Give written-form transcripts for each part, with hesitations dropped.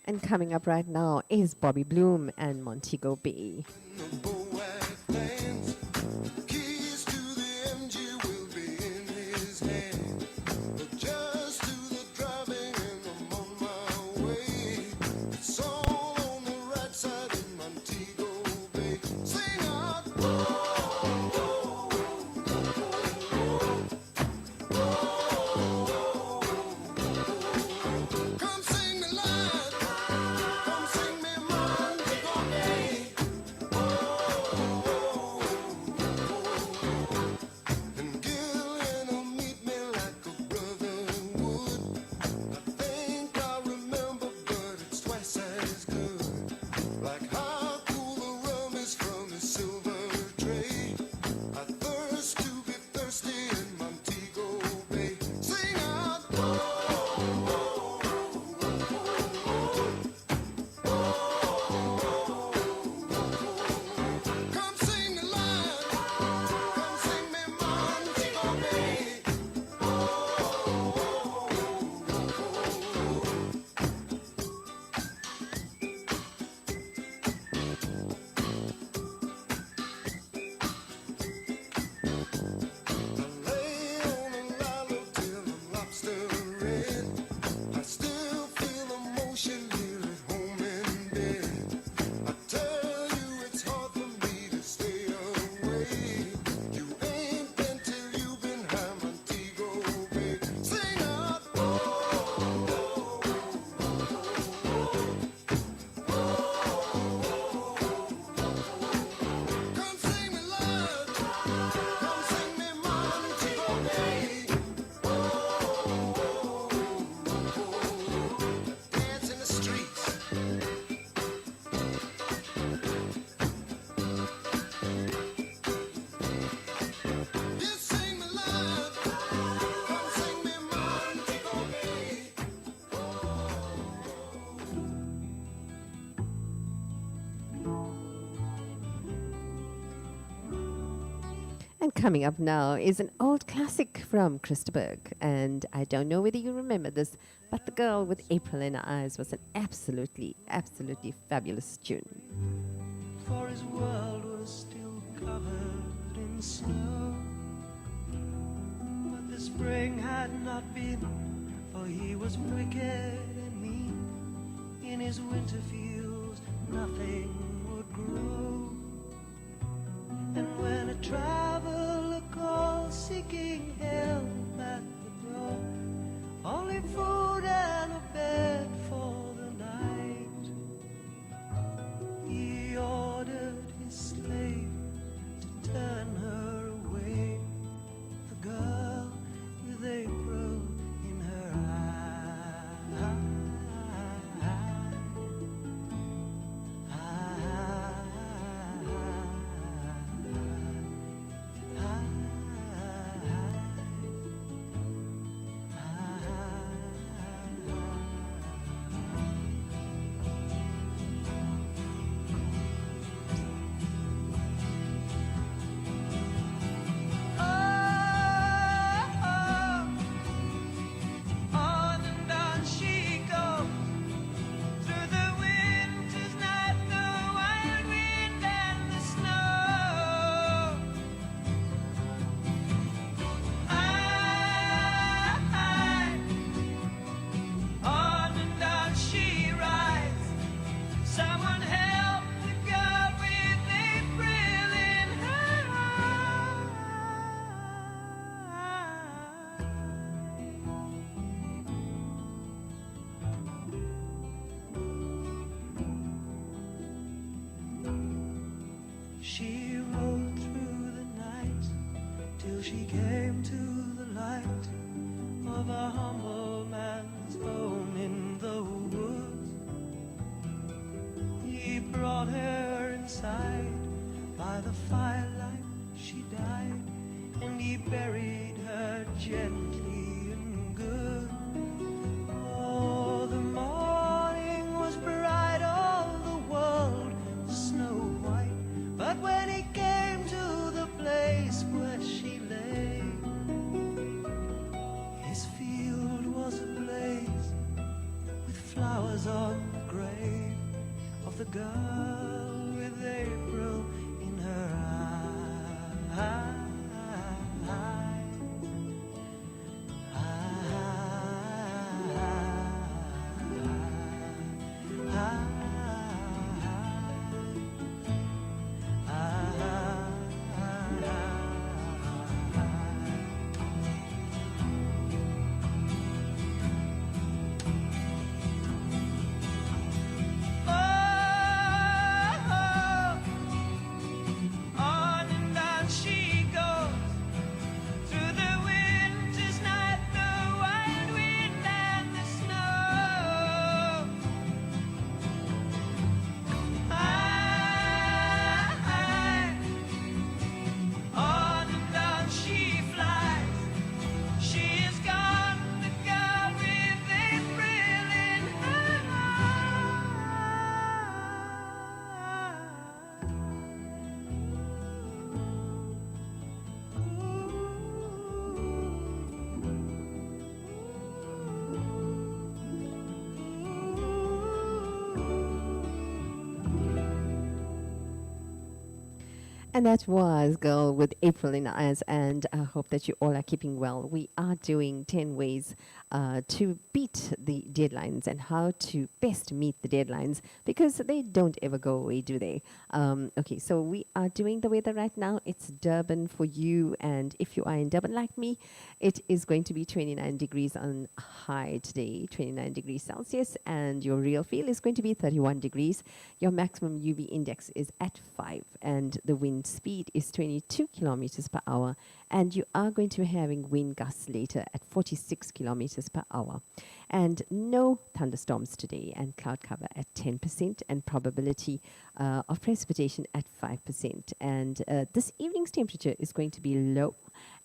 And coming up right now is Bobby Bloom and Montego Bay. And coming up now is an old classic from Christa Berg. And I don't know whether you remember this, but The Girl with April in Her Eyes was an absolutely, absolutely fabulous tune. For his world was still covered in snow, but the spring had not been, for he was wicked and mean. In his winter fields nothing would grow. And when a traveler calls seeking help at the door, only food and a bed for the night, he ordered his slave to turn her away, the girl with April in her eye. She rode through the night till she came to the light of a humble man's home in the woods. He brought her inside, by the firelight she died, and he buried her gently and good. Oh, the morning was bright, all the world was snow white, but when he came to the place where she lay, his field was ablaze with flowers on the grave. girl with April in her eye. On and on she goes through the winter's night, the wild wind and the snow. High, on and on she flies. She is gone, the girl with April in her And that was Girl with April in Her Eyes, and I hope that you all are keeping well. We are doing 10 ways to beat the deadlines and how to best meet the deadlines, because they don't ever go away, do they? Okay, so we are doing the weather right now. It's Durban for you, and if you are in Durban like me, it is going to be 29 degrees on high today, 29 degrees Celsius, and your real feel is going to be 31 degrees. Your maximum UV index is at 5, and the wind speed is 22 kilometers per hour, and you are going to be having wind gusts later at 46 kilometers per hour. And no thunderstorms today, and cloud cover at 10%, and probability of precipitation at 5%. And this evening's temperature is going to be low,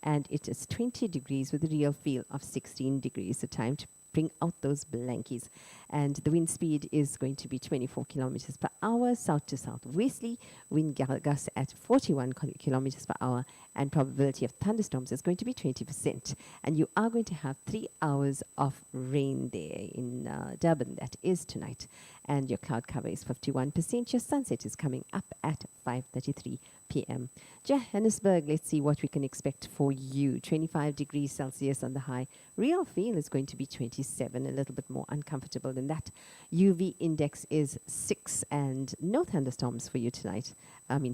and it is 20 degrees with a real feel of 16 degrees. So time to bring out those blankies. And the wind speed is going to be 24 kilometers per hour, south to southwesterly, wind gusts at 41 kilometers per hour, and probability of thunderstorms is going to be 20%. And you are going to have 3 hours of rain there in Durban. That is tonight. And your cloud cover is 51%. Your sunset is coming up at 5:33 p.m. Johannesburg, let's see what we can expect for you. 25 degrees Celsius on the high. Real feel is going to be 27, a little bit more uncomfortable than that. UV index is 6, and no thunderstorms for you tonight.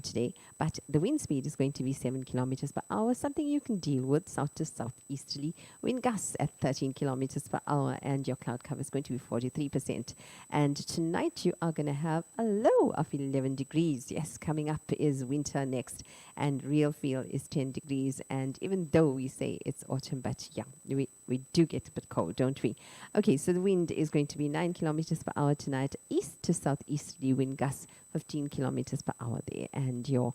Today, but the wind speed is going to be 7 kilometers per hour, something you can deal with, south to southeasterly. Wind gusts at 13 kilometers per hour, and your cloud cover is going to be 43%. And tonight you are going to have a low of 11 degrees. Yes, coming up is winter next, and real feel is 10 degrees. And even though we say it's autumn, but yeah, we do get a bit cold, don't we? Okay, so the wind is going to be 9 kilometers per hour tonight, east to southeasterly wind gusts 15 kilometers per hour there, and your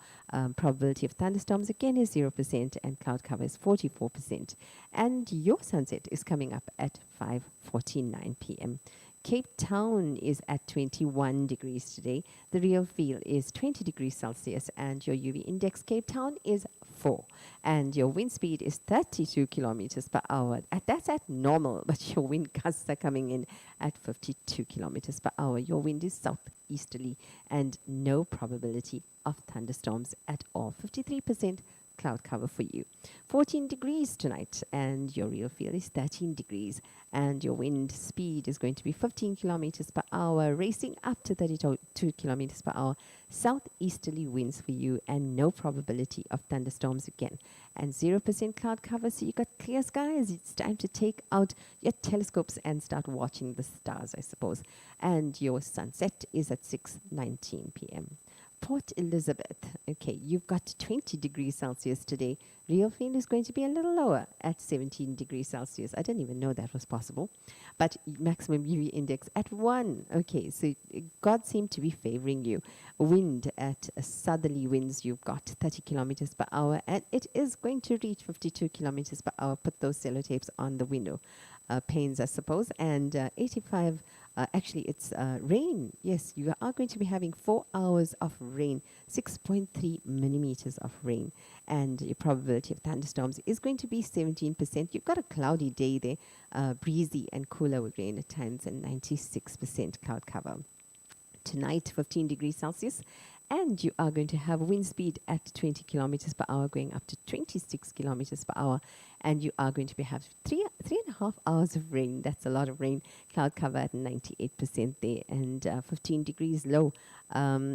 probability of thunderstorms again is 0%, and cloud cover is 44%. And your sunset is coming up at 5:49 p.m. Cape Town is at 21 degrees today. The real feel is 20 degrees Celsius, and your UV index Cape Town is 4. And your wind speed is 32 kilometers per hour. That's at normal, but your wind gusts are coming in at 52 kilometers per hour. Your wind is southeasterly, and no probability of thunderstorms at all. 53% cloud cover for you. 14 degrees tonight, and your real feel is 13 degrees, and your wind speed is going to be 15 kilometers per hour, racing up to 32 kilometers per hour. Southeasterly winds for you, and no probability of thunderstorms again, and 0% cloud cover. So you got clear skies. It's time to take out your telescopes and start watching the stars, I suppose. And your sunset is at 6:19 p.m. Port Elizabeth, okay, you've got 20 degrees Celsius today. Real feel is going to be a little lower at 17 degrees Celsius. I didn't even know that was possible. But maximum UV index at 1. Okay, so God seemed to be favoring you. Wind at southerly winds, you've got 30 kilometers per hour, and it is going to reach 52 kilometers per hour. Put those sellotapes on the window panes, I suppose, and 85. Actually, it's rain. Yes, you are going to be having 4 hours of rain, 6.3 millimeters of rain, and your probability of thunderstorms is going to be 17%. You've got a cloudy day there, breezy and cooler with rain at times, and 96% cloud cover. Tonight, 15 degrees Celsius, and you are going to have wind speed at 20 kilometers per hour, going up to 26 kilometers per hour, and you are going to have 3.5 hours of rain. That's a lot of rain. Cloud cover at 98% there, and 15 degrees low.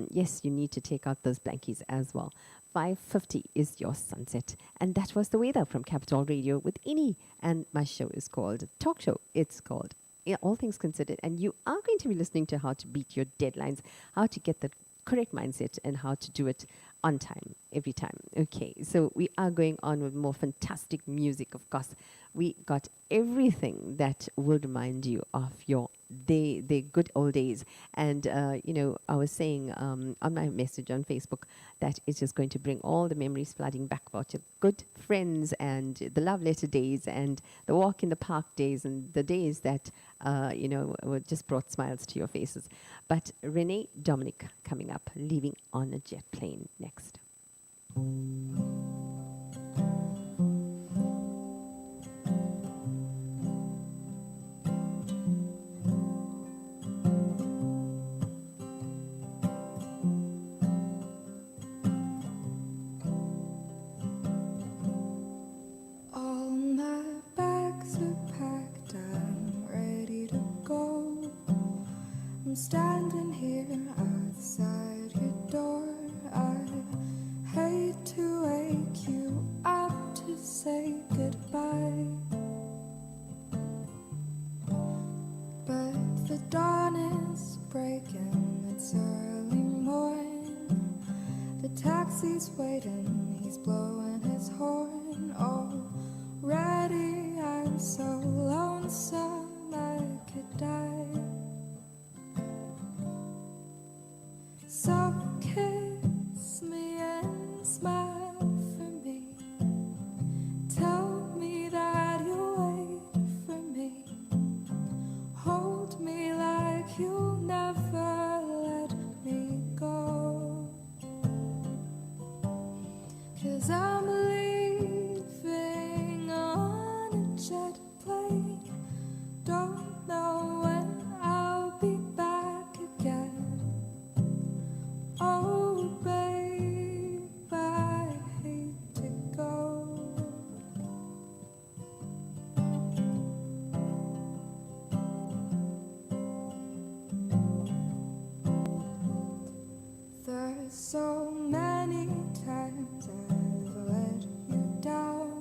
Yes, you need to take out those blankies as well. 5:50 is your sunset, and that was the weather from Capital Radio with Ini. And my show is called Talk Show. It's called All Things Considered, and you are going to be listening to how to beat your deadlines, how to get the correct mindset, and how to do it on time, every time. Okay, so we are going on with more fantastic music, of course. We got everything that will remind you of your the good old days. And, I was saying on my message on Facebook that it's just going to bring all the memories flooding back about your good friends and the love letter days and the walk in the park days and the days that, just brought smiles to your faces. But Renee Dominic coming up, leaving on a jet plane next. All my bags are packed, I'm ready to go. I'm standing here outside your door. I hate to wake you up to say goodbye, but the dawn is breaking, it's early morning. The taxi's waiting, he's blowing his horn. Already I'm so lonesome I could die. So kiss me and smile for me. Tell me that you'll wait for me. Hold me like you'll never let me go. 'Cause I'm leaving on a jet plane. Don't know when I'll be back again. Oh, babe, I hate to go. There's so many times I've let you down.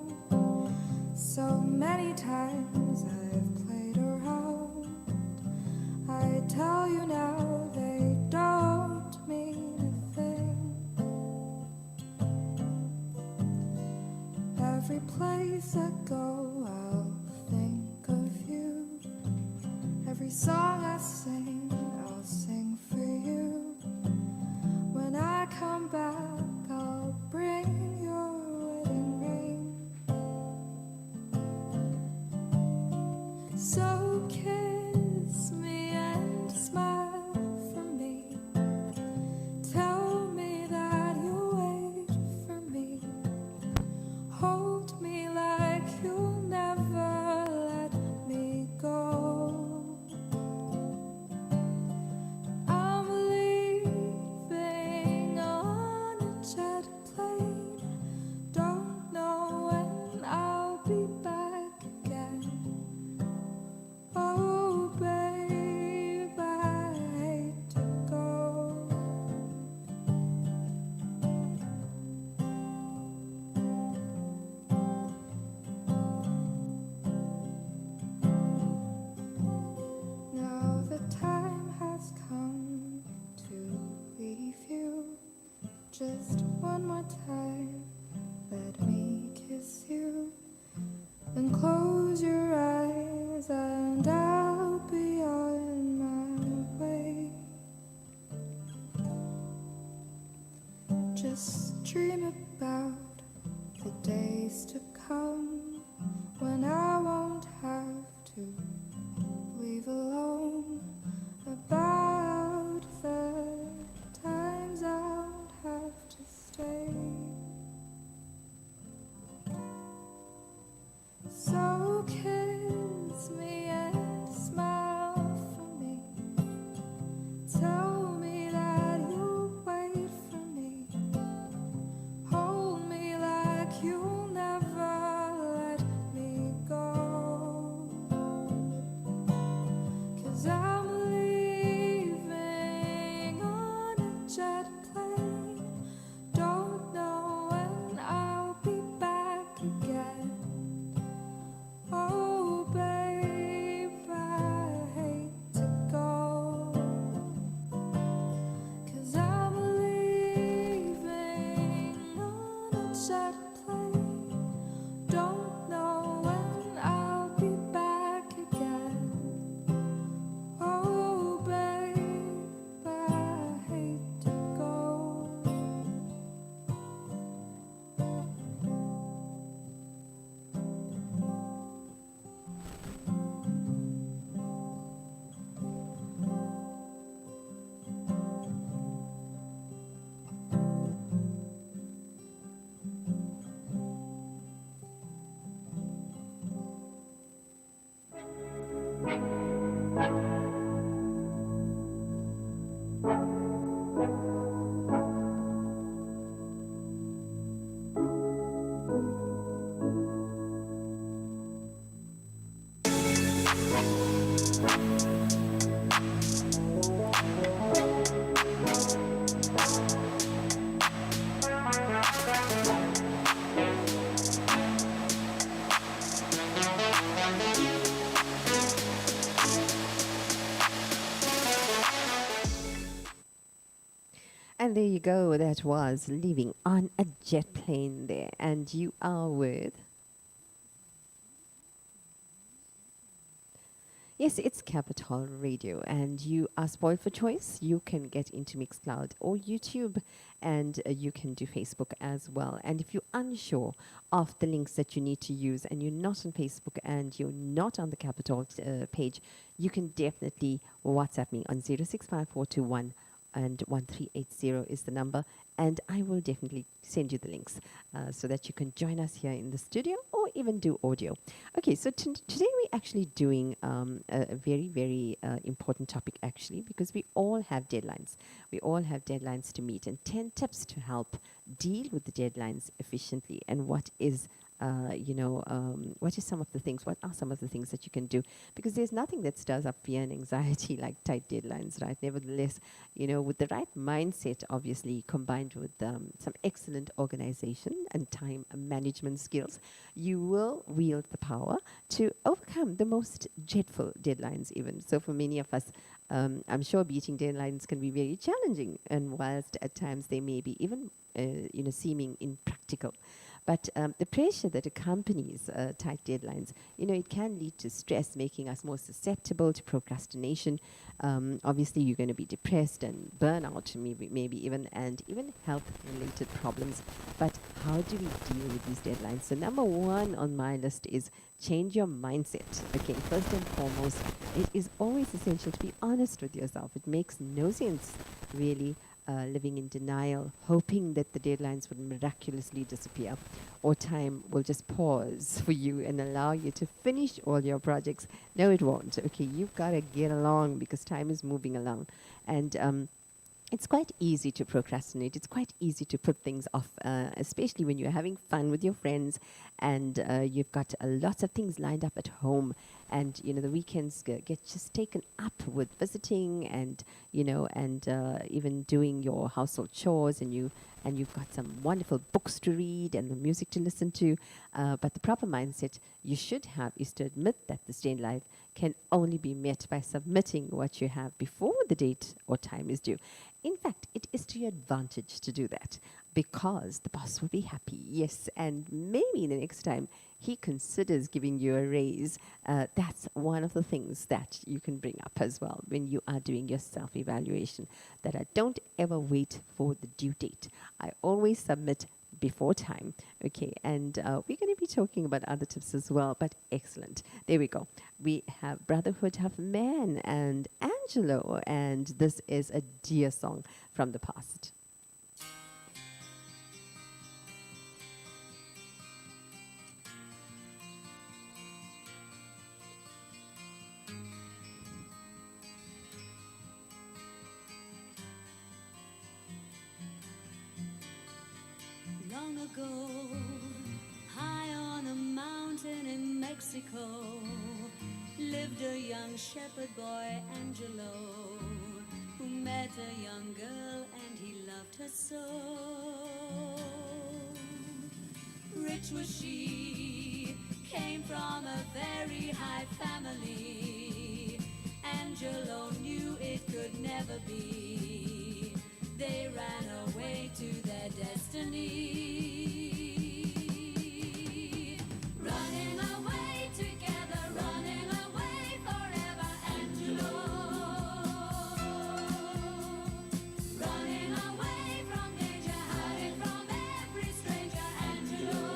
So many times I've played around. I tell you now, they don't mean a thing. Every place I go, I'll think of you. Every song I sing, I'll sing for you. When I come back, I'll bring your wedding ring. So kiss me and smile for me. Tell me that you'll wait for me. Hold me like you'll never let me go. I'm leaving on a jet plane. Don't know when I'll be back again. Oh, babe, I hate to go. Now the time has come to leave you. Just one more time, let me kiss you. Then close your eyes and I'll be on my way. Just dream about the days to come when I won't have to leave alone. About the times I won't have to stay. So kiss me and smile for me. Tell me And there you go. That was Leaving on a Jet Plane there. And you are with. Yes, it's Capital Radio, and you are spoiled for choice. You can get into Mixcloud or YouTube, and you can do Facebook as well. And if you're unsure of the links that you need to use, and you're not on Facebook and you're not on the Capital page, you can definitely WhatsApp me on 065421 and 1380 is the number, and I will definitely send you the links so that you can join us here in the studio or even do audio. Okay, so today we're actually doing a very, very important topic actually, because we all have deadlines. We all have deadlines to meet, and 10 tips to help deal with the deadlines efficiently, and what is what are some of the things that you can do? Because there's nothing that stirs up fear and anxiety like tight deadlines, right? Nevertheless, with the right mindset, obviously, combined with some excellent organization and time management skills, you will wield the power to overcome the most dreadful deadlines even. So for many of us, I'm sure beating deadlines can be very challenging, and whilst at times they may be even, seeming impractical. But the pressure that accompanies tight deadlines, it can lead to stress, making us more susceptible to procrastination. Obviously, you're going to be depressed and burnout, maybe even, and even health-related problems. But how do we deal with these deadlines? So number one on my list is change your mindset. Okay, first and foremost, it is always essential to be honest with yourself. It makes no sense, really, living in denial, hoping that the deadlines would miraculously disappear, or time will just pause for you and allow you to finish all your projects. No, it won't. Okay, you've got to get along because time is moving along. And it's quite easy to procrastinate. It's quite easy to put things off, especially when you're having fun with your friends and you've got lots of things lined up at home, and the weekends get just taken up with visiting and even doing your household chores, and you've got some wonderful books to read and the music to listen to. But the proper mindset you should have is to admit that the deadline can only be met by submitting what you have before the date or time is due. In fact, it is to your advantage to do that, because the boss will be happy, yes, and maybe the next time he considers giving you a raise, that's one of the things that you can bring up as well when you are doing your self-evaluation, that I don't ever wait for the due date. I always submit before time. Okay, and we're going to be talking about other tips as well, but excellent. There we go. We have Brotherhood of Man and Angelo, and this is a dear song from the past. Long ago, high on a mountain in Mexico, lived a young shepherd boy, Angelo, who met a young girl and he loved her so. Rich was she, came from a very high family. Angelo knew it could never be. They ran away to their destiny. Running away together, running away forever, Angelo. Running away from danger, hiding from every stranger, Angelo.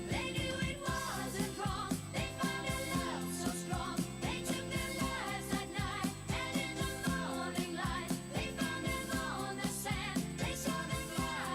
They knew it wasn't wrong, they found a love so strong. They took their lives at night, and in the morning light, they found them on the sand. They saw them fly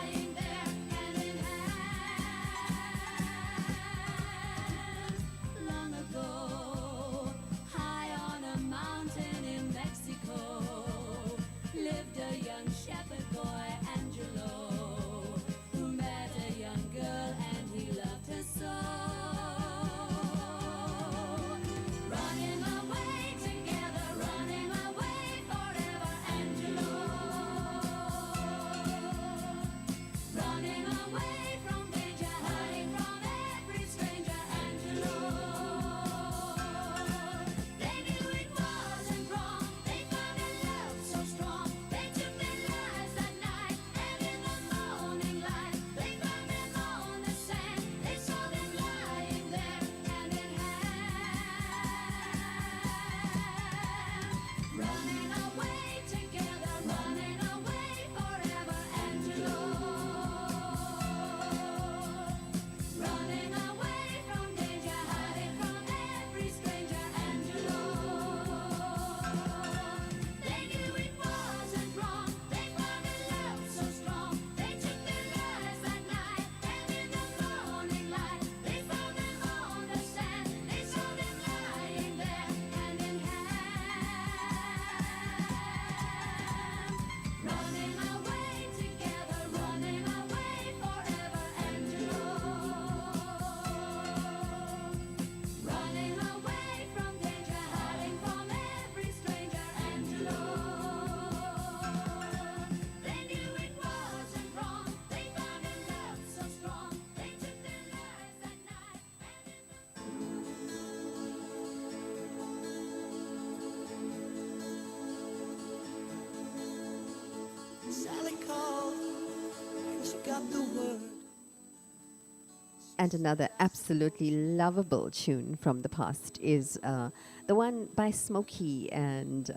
And another absolutely lovable tune from the past is the one by Smokey and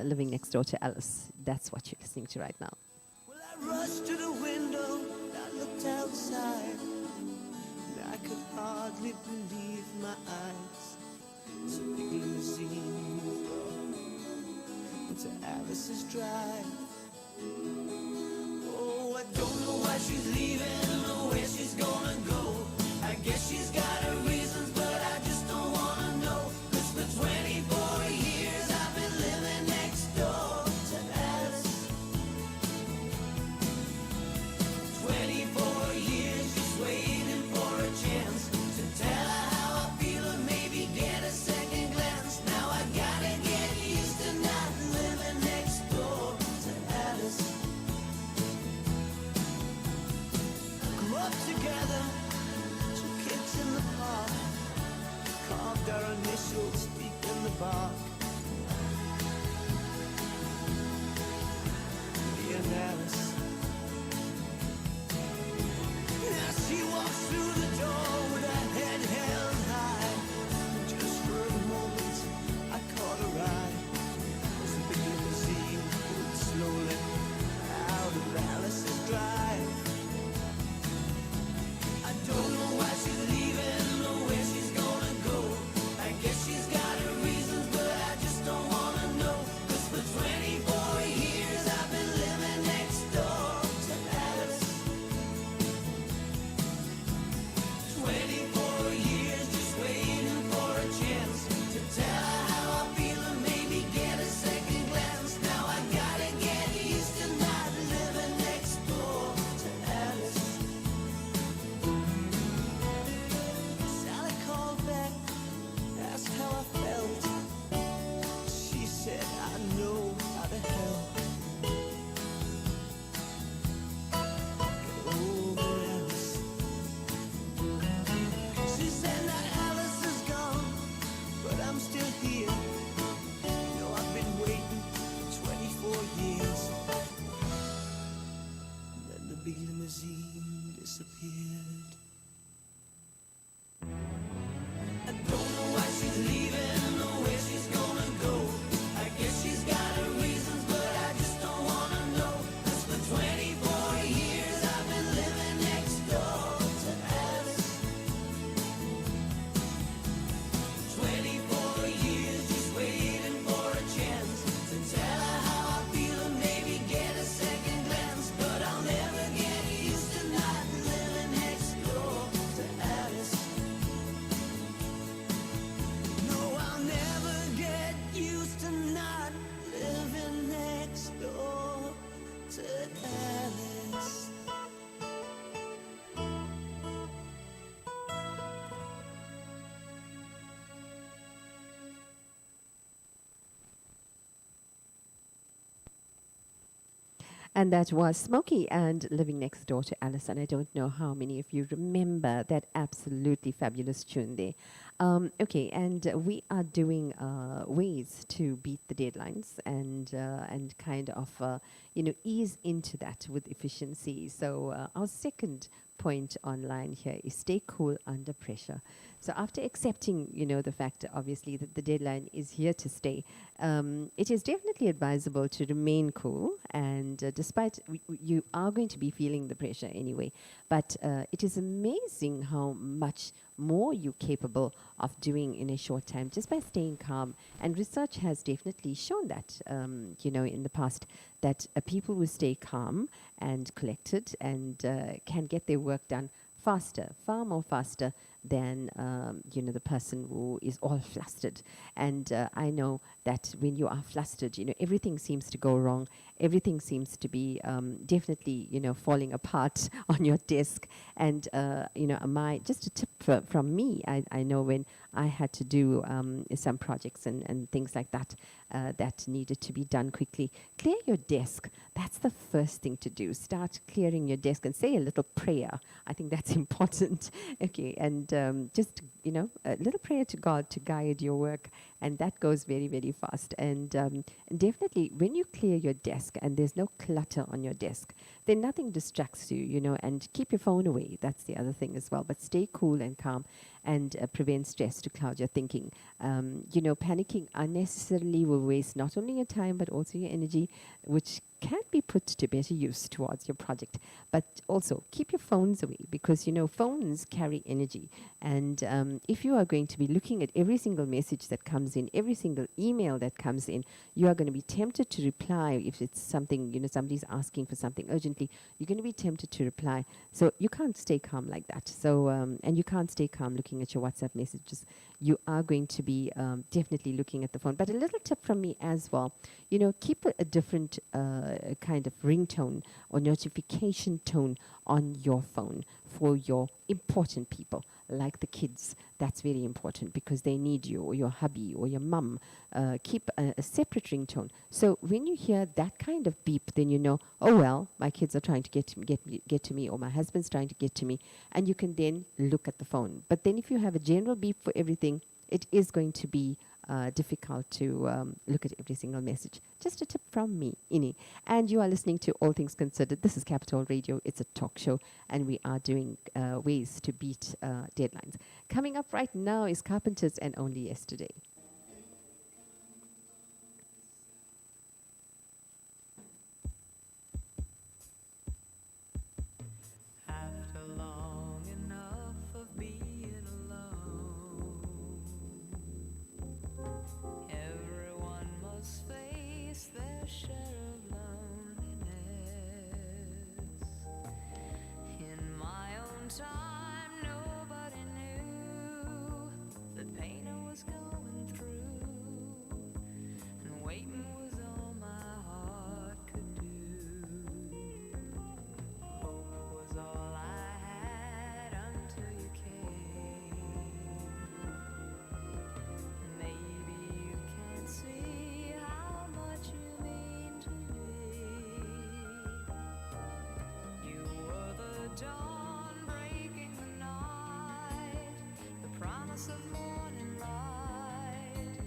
Living Next Door to Alice. That's what you're listening to right now. Well, I rushed to the window, I looked outside, and I could hardly believe my eyes. It's a big limousine to Alice's drive. Oh, I don't know why she's leaving or where she's gonna go. I guess she's got her reasons, but I just don't wanna know. 'Cause for 24 years I've been living next door to Alice. 24 years just waiting for a chance to tell her how I feel or maybe get a second glance. Now I gotta get used to not living next door to Alice. Grew up together, two kids in the park, carved our initials deep in the bark. Me and Alice. Now she walks through the door with her head held high. And just for a moment, I caught her eye. As the big limousine pulled slowly out of Alice's drive. I don't know why she's leaving or where she's gonna go. I guess she's got her reasons, but I just don't wanna know. 'Cause for 24 years I've been living next door to Alice. 24 years just waiting for a chance to tell her how I feel or maybe get a second glance. Now I gotta get used to not living next door to Alice. Sally called back, asked how I felt. She said, I know how to help. Get over Alice. She said that Alice is gone, but I'm still here. You know I've been waiting for 24 years. And then the big limousine disappeared. I don't know why she's leaving or where she's gonna go. I guess she's got her reasons, but I just don't wanna know. 'Cause for 24 years I've been living next door to Alice. 24 years just waiting for a chance to tell her how I feel or maybe get a second glance. But I'll never get used to not living next door to Alice. No, I'll never get used to not living next door to Alice. And that was Smokey and Living Next Door to Alice. And I don't know how many of you remember that absolutely fabulous tune there. Okay, and we are doing ways to beat the deadlines and kind of ease into that with efficiency. So our second point online here is stay cool under pressure. So after accepting, the fact, obviously, that the deadline is here to stay, it is definitely advisable to remain cool. And despite you are going to be feeling the pressure anyway, but it is amazing how much more you're capable of doing in a short time just by staying calm. And research has definitely shown that, in the past, that people who stay calm and collected and can get their work done faster, far more faster than the person who is all flustered. And I know that when you are flustered, everything seems to go wrong. Everything seems to be definitely, falling apart on your desk. And just a tip from me, I know when I had to do some projects and things like that that needed to be done quickly. Clear your desk. That's the first thing to do. Start clearing your desk and say a little prayer. I think that's important. Okay, and just, a little prayer to God to guide your work. And that goes very, very fast. And definitely, when you clear your desk and there's no clutter on your desk, then nothing distracts you, and keep your phone away. That's the other thing as well. But stay cool and calm and prevent stress to cloud your thinking. Panicking unnecessarily will waste not only your time, but also your energy, which can be put to better use towards your project. But also keep your phones away, because phones carry energy, and if you are going to be looking at every single message that comes in, every single email that comes in, you are going to be tempted to reply. If it's something, somebody's asking for something urgently, you're going to be tempted to reply. So you can't stay calm like that. So and you can't stay calm looking at your WhatsApp messages. You are going to be definitely looking at the phone. But a little tip from me as well, keep a different kind of ringtone or notification tone on your phone for your important people, like the kids. That's very important because they need you, or your hubby, or your mum. Keep a separate ringtone. So when you hear that kind of beep, then you know, oh well, my kids are trying to get to me, or my husband's trying to get to me, and you can then look at the phone. But then if you have a general beep for everything, it is going to be difficult to look at every single message. Just a tip from me, Ini. And you are listening to All Things Considered. This is Capital Radio. It's a talk show, and we are doing ways to beat deadlines. Coming up right now is Carpenters and Only Yesterday. After long enough of being alone, everyone must face their share of loneliness. In my own time, nobody knew the pain I was going through, and waiting was all my heart could do. Hope was all I had until you came. Maybe you can't see how much you mean to me. You were the dawn breaking the night, the promise of morning light,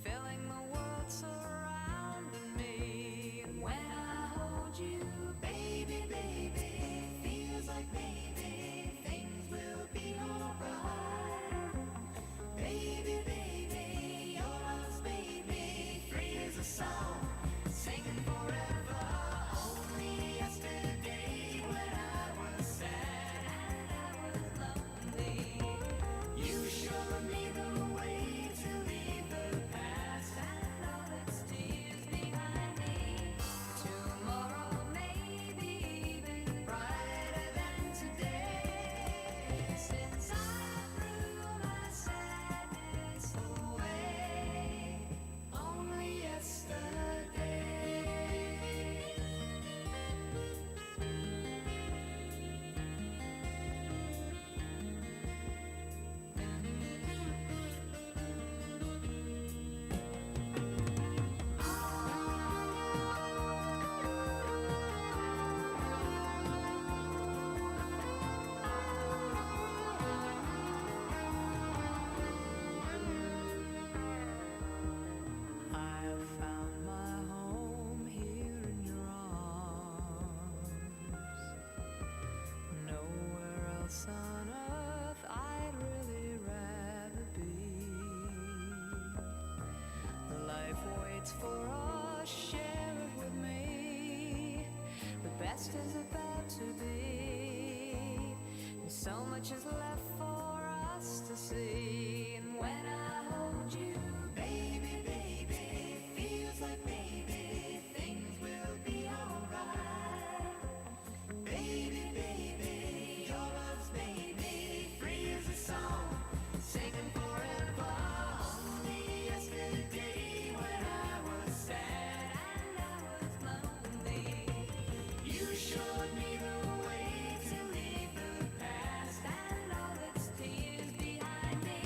filling the world surrounding me. And when I hold you, baby, baby, feels like maybe things will be alright. Baby, baby, your love's made me free as a song, singing forever. Only yesterday when I was sad and I was lonely, you showed me the way to leave the past and all its tears behind me. Tomorrow may be even brighter than today, since I threw my sadness away only yesterday. I have found my home here in your arms. Nowhere else on earth I'd really rather be. Life waits for us, share it with me. The best is about to be, and so much is left for us to see. And when I hold you, baby, baby, feels like maybe things will be alright. Baby, baby, your love's made me free as a song, singing forever. Only yesterday when I was sad and I was lonely, you showed me the way to leave the past and all its tears behind me.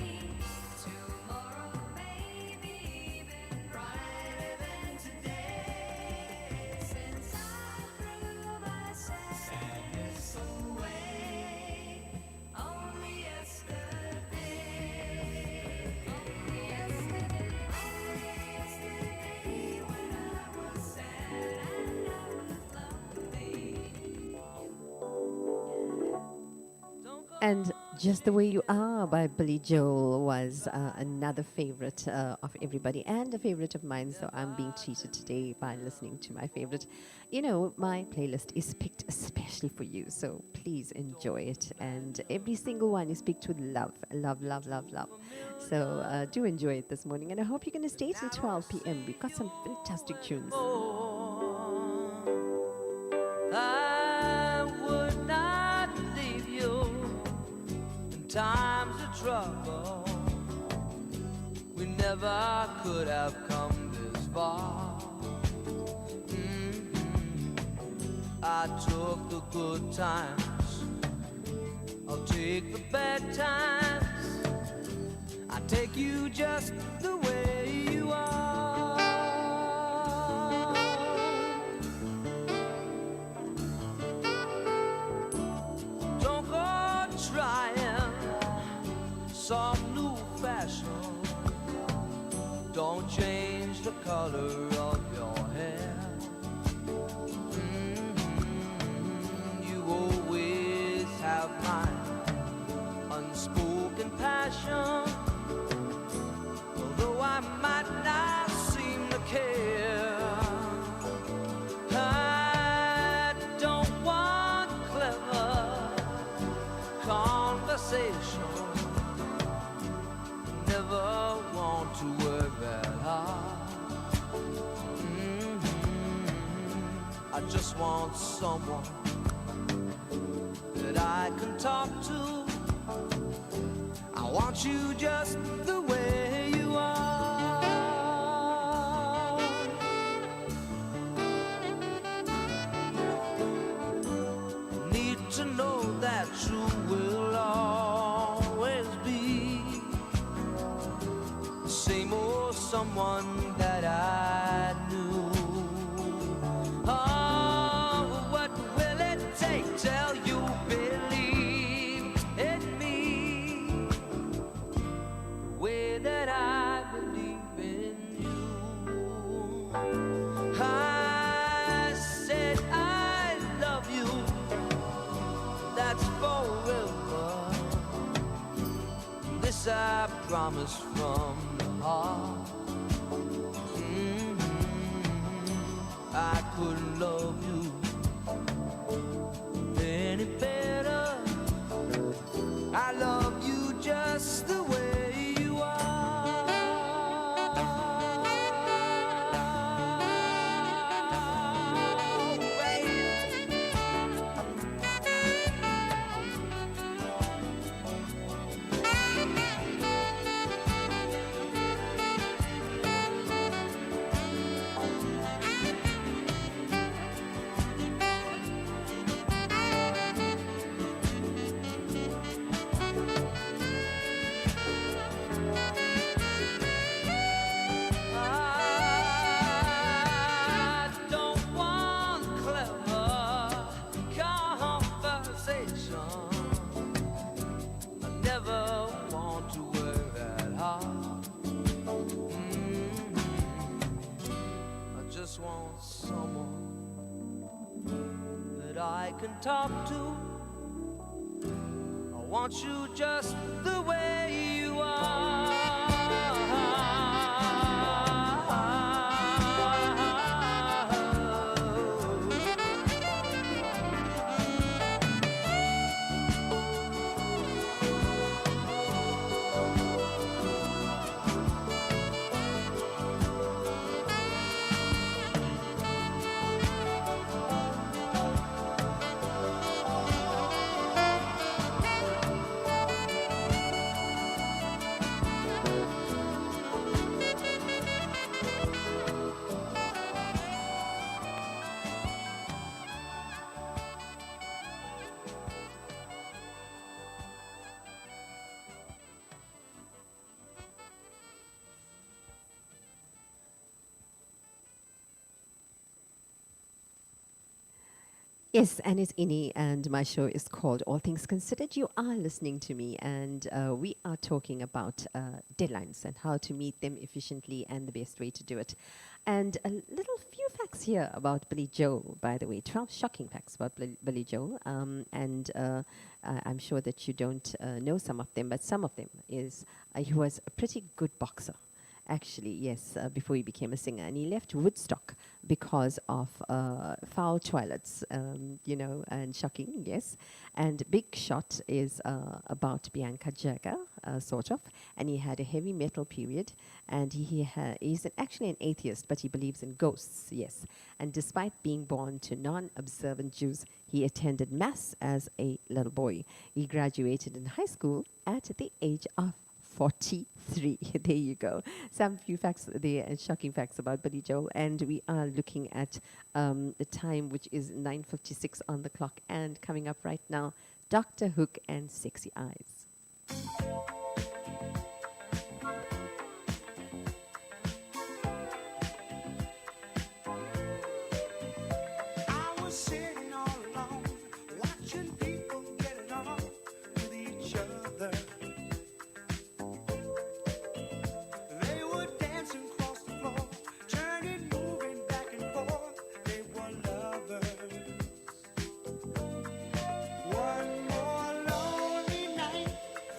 And Just the Way You Are by Billy Joel was another favorite of everybody and a favorite of mine. So I'm being treated today by listening to my favorite. You know, my playlist is picked especially for you. So please enjoy it. And every single one is picked with love. Love, love, love, love. So do enjoy it this morning. And I hope you're going to stay till 12 p.m. We've got some fantastic tunes. I would not leave you in times of trouble. We never could have come this far. I took the good times, I'll take the bad times. I take you just the way you are. Don't go trying some new fashion. Don't change the color of your hair. You always have my unspoken passion. Although I might not seem to care, I don't want clever conversation. Never want to work that hard. I just want someone that I can talk to. I want you just the way you are. Need to know that you will always be the same old someone that I knew. Oh, what will it take till you believe in me the way that I believe in you? I said I love you, that's forever. This I promise from the heart. I couldn't love you any better. I love you just the way you are. I don't want clever conversation. I never want to work that hard. I just want someone that I can talk to. I want you just the way you are. Yes, and it's Ini, and my show is called All Things Considered. You are listening to me, and we are talking about deadlines and how to meet them efficiently and the best way to do it. And a little few facts here about Billy Joel, by the way, 12 shocking facts about Billy Joel. And I'm sure that you don't know some of them, but some of them is he was a pretty good boxer. Actually, yes, before he became a singer. And he left Woodstock because of foul toilets, and shocking, yes. And Big Shot is about Bianca Jagger, sort of. And he had a heavy metal period. And he's actually an atheist, but he believes in ghosts, yes. And despite being born to non-observant Jews, he attended Mass as a little boy. He graduated in high school at the age of 43. There you go. Some few facts there and shocking facts about Billy Joel. And we are looking at the time, which is 9:56 on the clock. And coming up right now, Dr. Hook and Sexy Eyes. I was sitting all alone, watching people get it on with each other. They were dancing across the floor, turning, moving back and forth. They were lovers. One more lonely night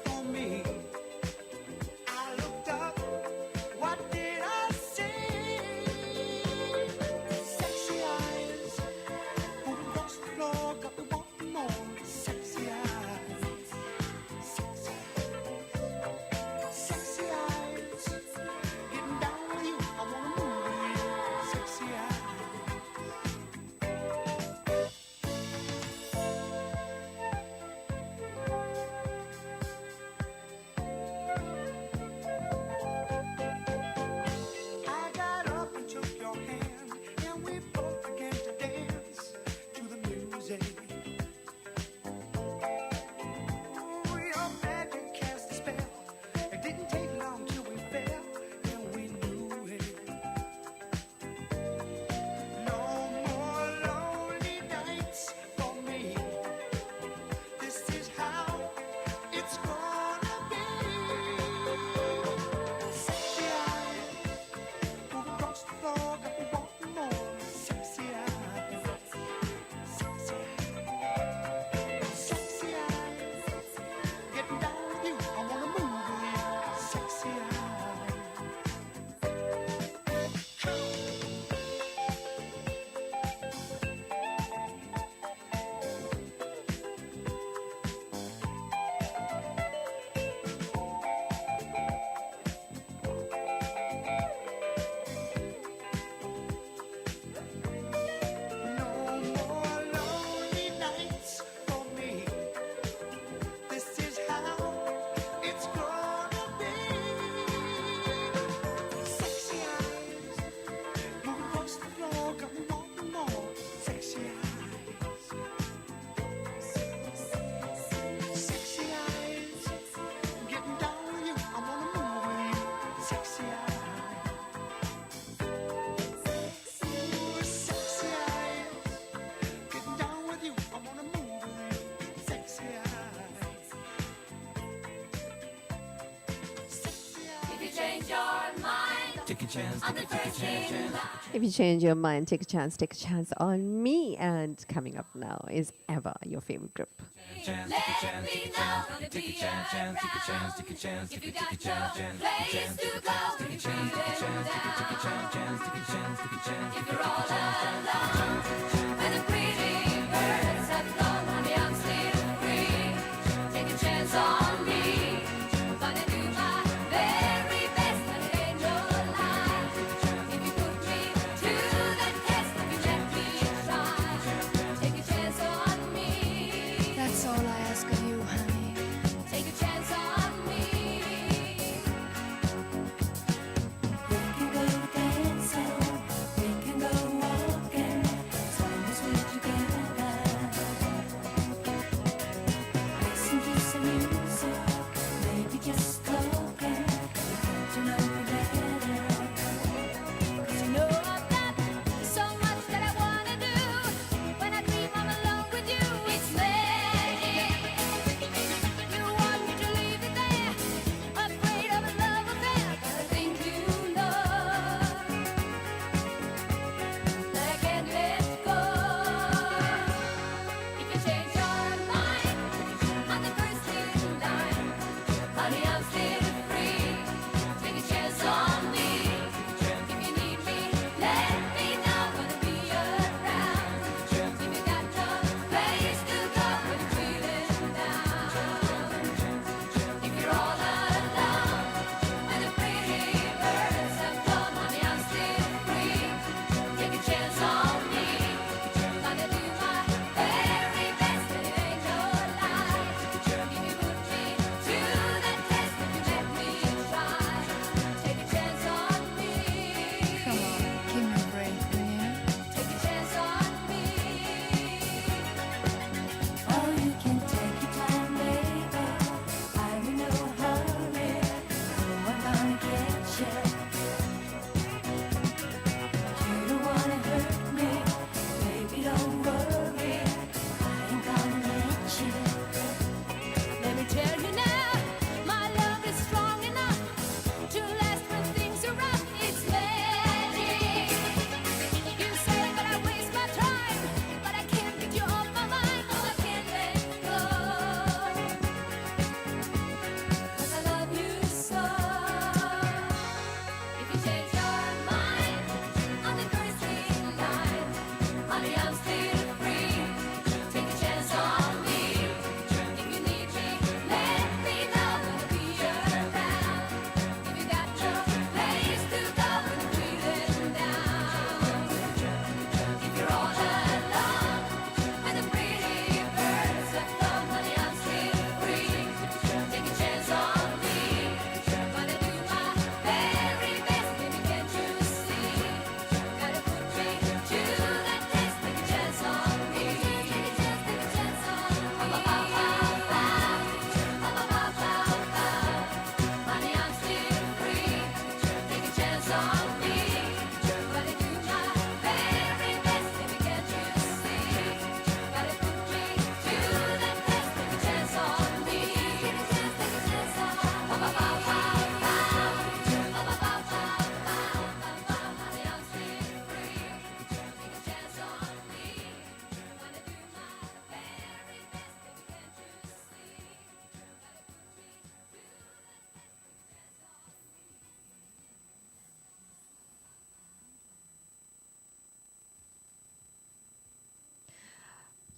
for me. I looked up, what did I see? Sexy eyes, moving across the floor, got me wanting more. Sexy eyes, sexy, sexy eyes, getting down with you, I wanna move with you. Sexy eyes. I got up and took your hand, and we both began to dance to the music. Ooh, your magic cast a spell. It didn't take long till we fell, and we knew it. No more lonely nights for me. This is how it's gonna be. Sexy eyes, moving across the floor, got me wanting more. Sexy eyes, sexy, sexy eyes, getting down with you, I wanna move with you. Sexy eyes. No more lonely nights for me. This is how it's gonna be. Sexy eyes, moving across the floor, got me wanting more. Sexy eyes, sexy eyes, getting down with you, I wanna move with you. Sexy eyes. Ooh, sexy eyes, getting down with you, I wanna move with you. Sexy eyes. Sexy eyes. If you change your mind, Take a chance, I'm the first in line. If you change your mind, take a chance on me. And coming up now is Eva, your favorite group. chance, Let take a chance, me take a know chance, gonna take a be chance, chance, take a chance, take a chance, If take you a take a got chance, no chance, place to go, take a you chance, take a feel chance, take a take a down. chance, chance, take a chance, take a chance, If take a you're all chance, chance, alone, when the pretty birds have flown, honey, I'm still free. Take a chance on me. Gonna do my very best, and it ain't no lie. If you put me to the test, if you let me try, take a chance on me. That's all I ask of you, honey. Take a chance on me. We can go dancing, we can go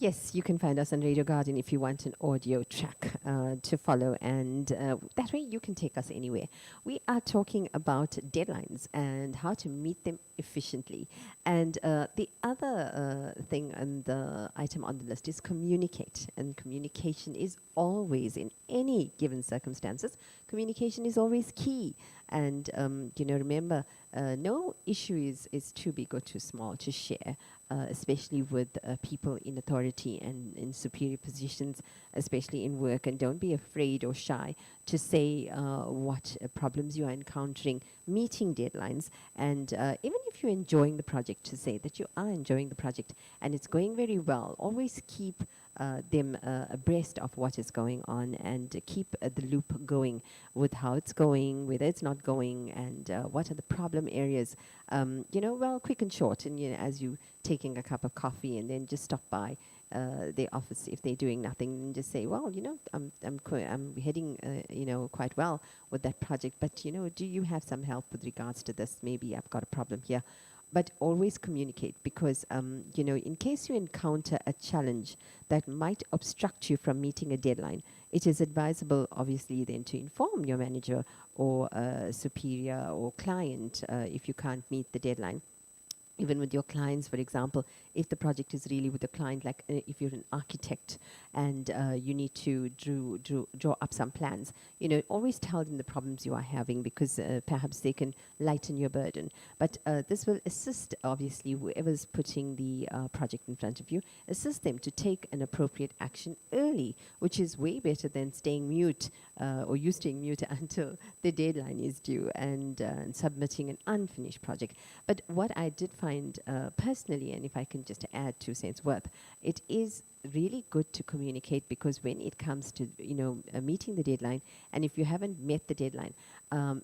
Yes, you can find us on Radio Garden if you want an audio track to follow, and that way you can take us anywhere. We are talking about deadlines and how to meet them efficiently. And the other thing on the item on the list is communicate. And communication is always, in any given circumstances, communication is always key. And, remember, no issue is too big or too small to share, especially with people in authority and in superior positions, especially in work. And don't be afraid or shy to say what problems you are encountering, meeting deadlines. And even if you're enjoying the project, to say that you are enjoying the project and it's going very well. Always keep them abreast of what is going on, and keep the loop going with how it's going, whether it's not going, and what are the problem areas. Quick and short. And as you taking a cup of coffee, and then just stop by the office if they're doing nothing, and just say, well, I'm heading, quite well with that project. But do you have some help with regards to this? Maybe I've got a problem here. But always communicate, because, in case you encounter a challenge that might obstruct you from meeting a deadline, it is advisable, obviously, then to inform your manager or superior or client if you can't meet the deadline. Even with your clients, for example, if the project is really with a client, like if you're an architect and you need to draw up some plans, always tell them the problems you are having, because perhaps they can lighten your burden. But this will assist, obviously, whoever's putting the project in front of you, assist them to take an appropriate action early, which is way better than staying mute or you staying mute until the deadline is due and submitting an unfinished project. But what I did find personally, and if I can just add 2 cents worth, it is really good to communicate, because when it comes to meeting the deadline, and if you haven't met the deadline,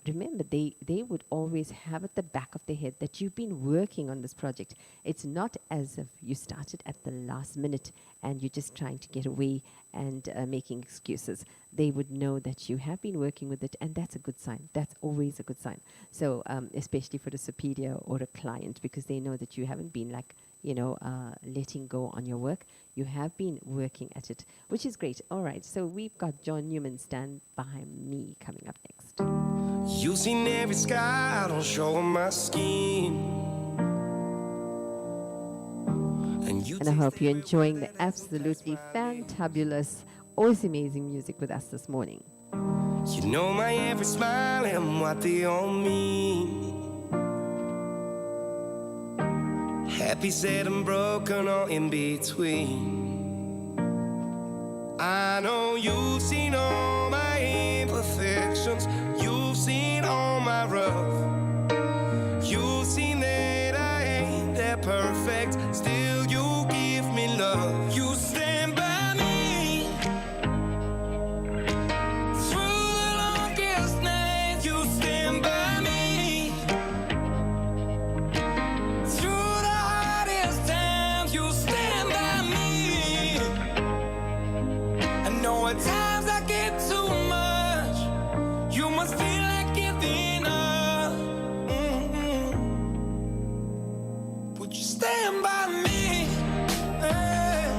remember they would always have at the back of their head that you've been working on this project. It's not as if you started at the last minute and you're just trying to get away and making excuses. They would know that you have been working with it, and that's a good sign. That's always a good sign. So especially for the superior or a client, because they know that you haven't been letting go on your work. You have been working at it, which is great. All right, so we've got John Newman, Stand By Me, coming up next. You've seen every sky, I don't show my skin. And I hope you're enjoying the absolutely fantabulous, always amazing music with us this morning. You know my every smile and what they all mean. Happy, sad, and broken, or in between. I know you've seen all my imperfections. You've seen all my rough. You've seen that I ain't that perfect. Still, you give me love. You stand by me through the longest night. You stand by me through the hardest times. You stand by me. I know at times I get too much. You must feel like giving up. Would you stand by me? Hey.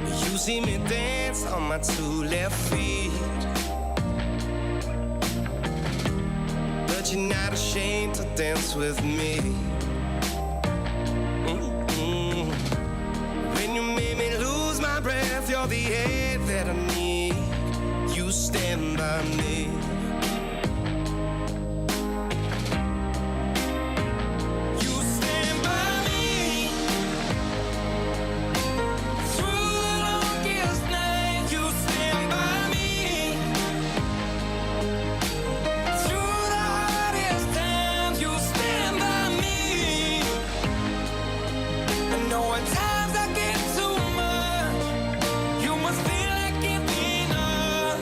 You see me dance on my 2 left feet, but you're not ashamed to dance with me. When you made me lose my breath, you're the air that I need. You stand by me. You stand by me through the longest night. You stand by me through the hardest times. You stand by me. I know at times I get too much. You must feel like giving up.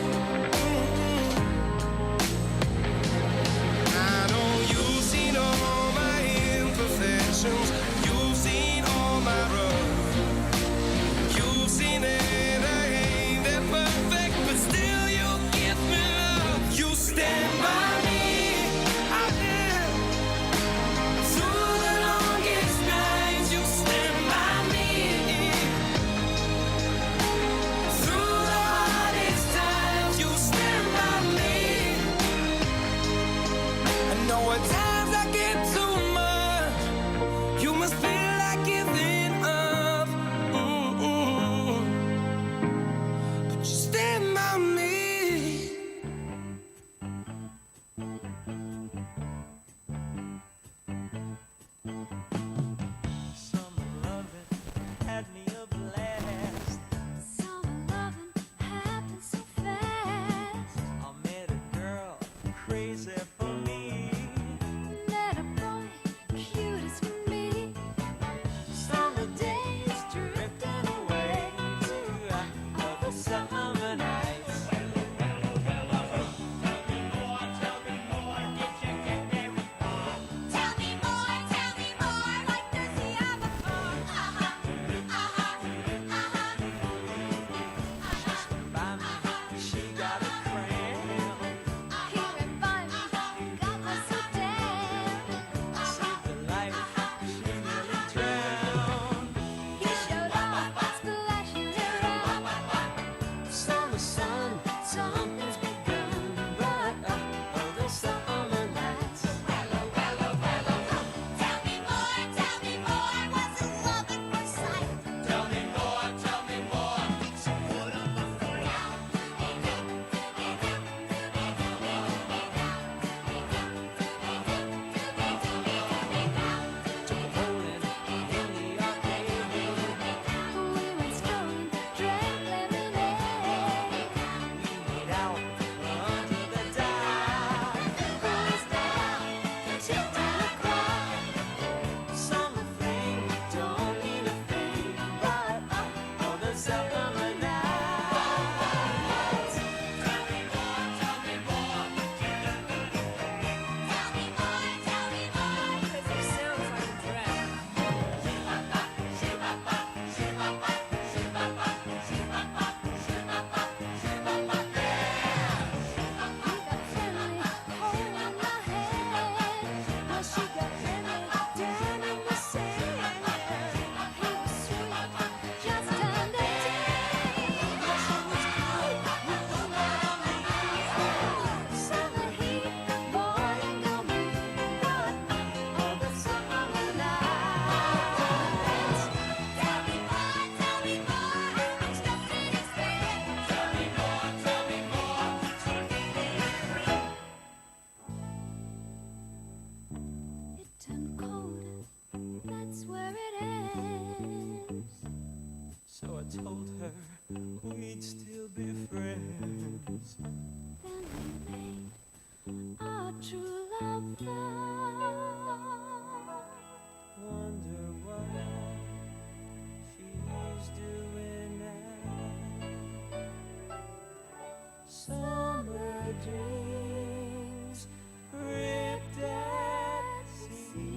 dreams ripped at seams,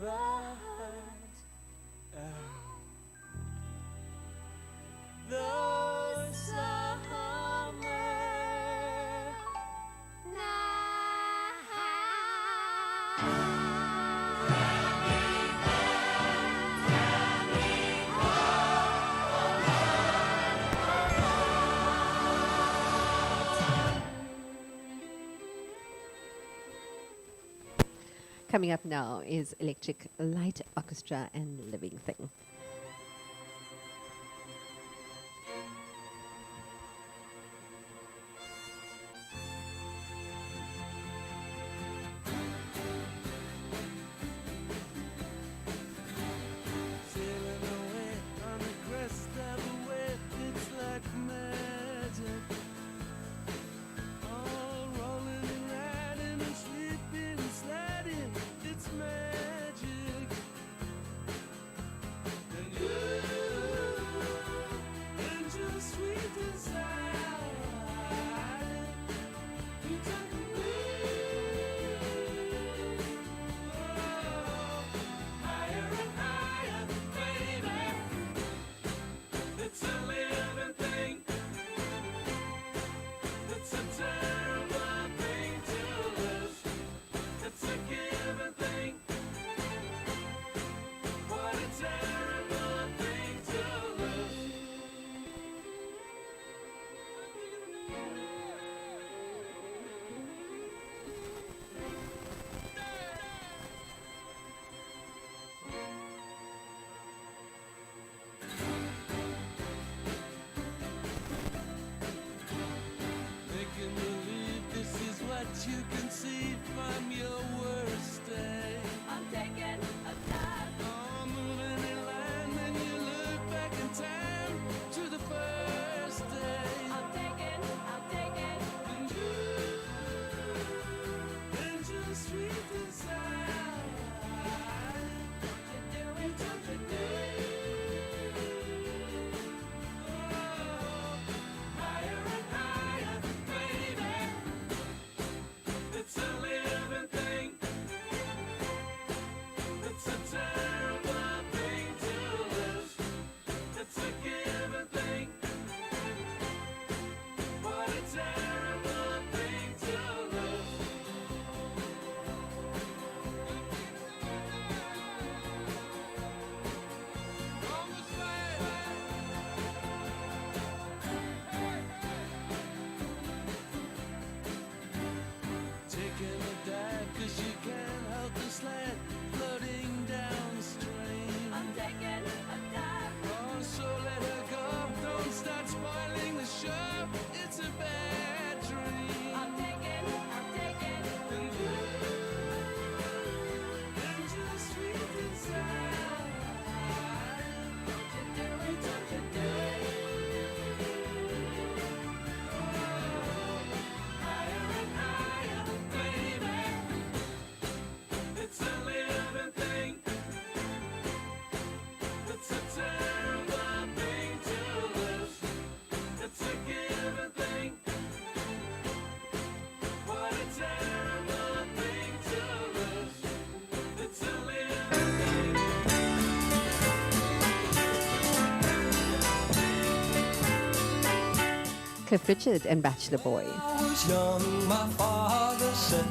but those summer Coming up now is Electric Light Orchestra and Living Thing. sailing away on the crest of a wave. It's like magic. All rolling and riding and sleeping and sliding. It's magic. And you, angel sweet desire. You take me. Higher and higher, baby. It's a living thing. It's a terrible thing to lose. It's a given thing. What a terrible thing to lose. Making believe this is what you can see from your worst day. I'm taking a dive. Oh, moving in line, then you look back in time to the first day. I'm taking. And you, angel sweet desire. You do it, don't you do it? Higher and higher, baby. It's a living thing. It's a terrible thing to lose. It's a given thing. What a terrible thing to lose. On the side. Taking a dive 'cause you can't help the sled floating downstream. I'm taking a dive. Oh, so let her go. Don't start spoiling the show. It's a bad dream. I'm taking. And you, angel sweet desire. You do it, don't you do it? Higher and higher, baby. It's a living thing. It's a terrible thing to lose. It's a given thing. What a terrible thing to lose. It's a living thing. Cliff Richard and Bachelor Boy. I was young, my father said,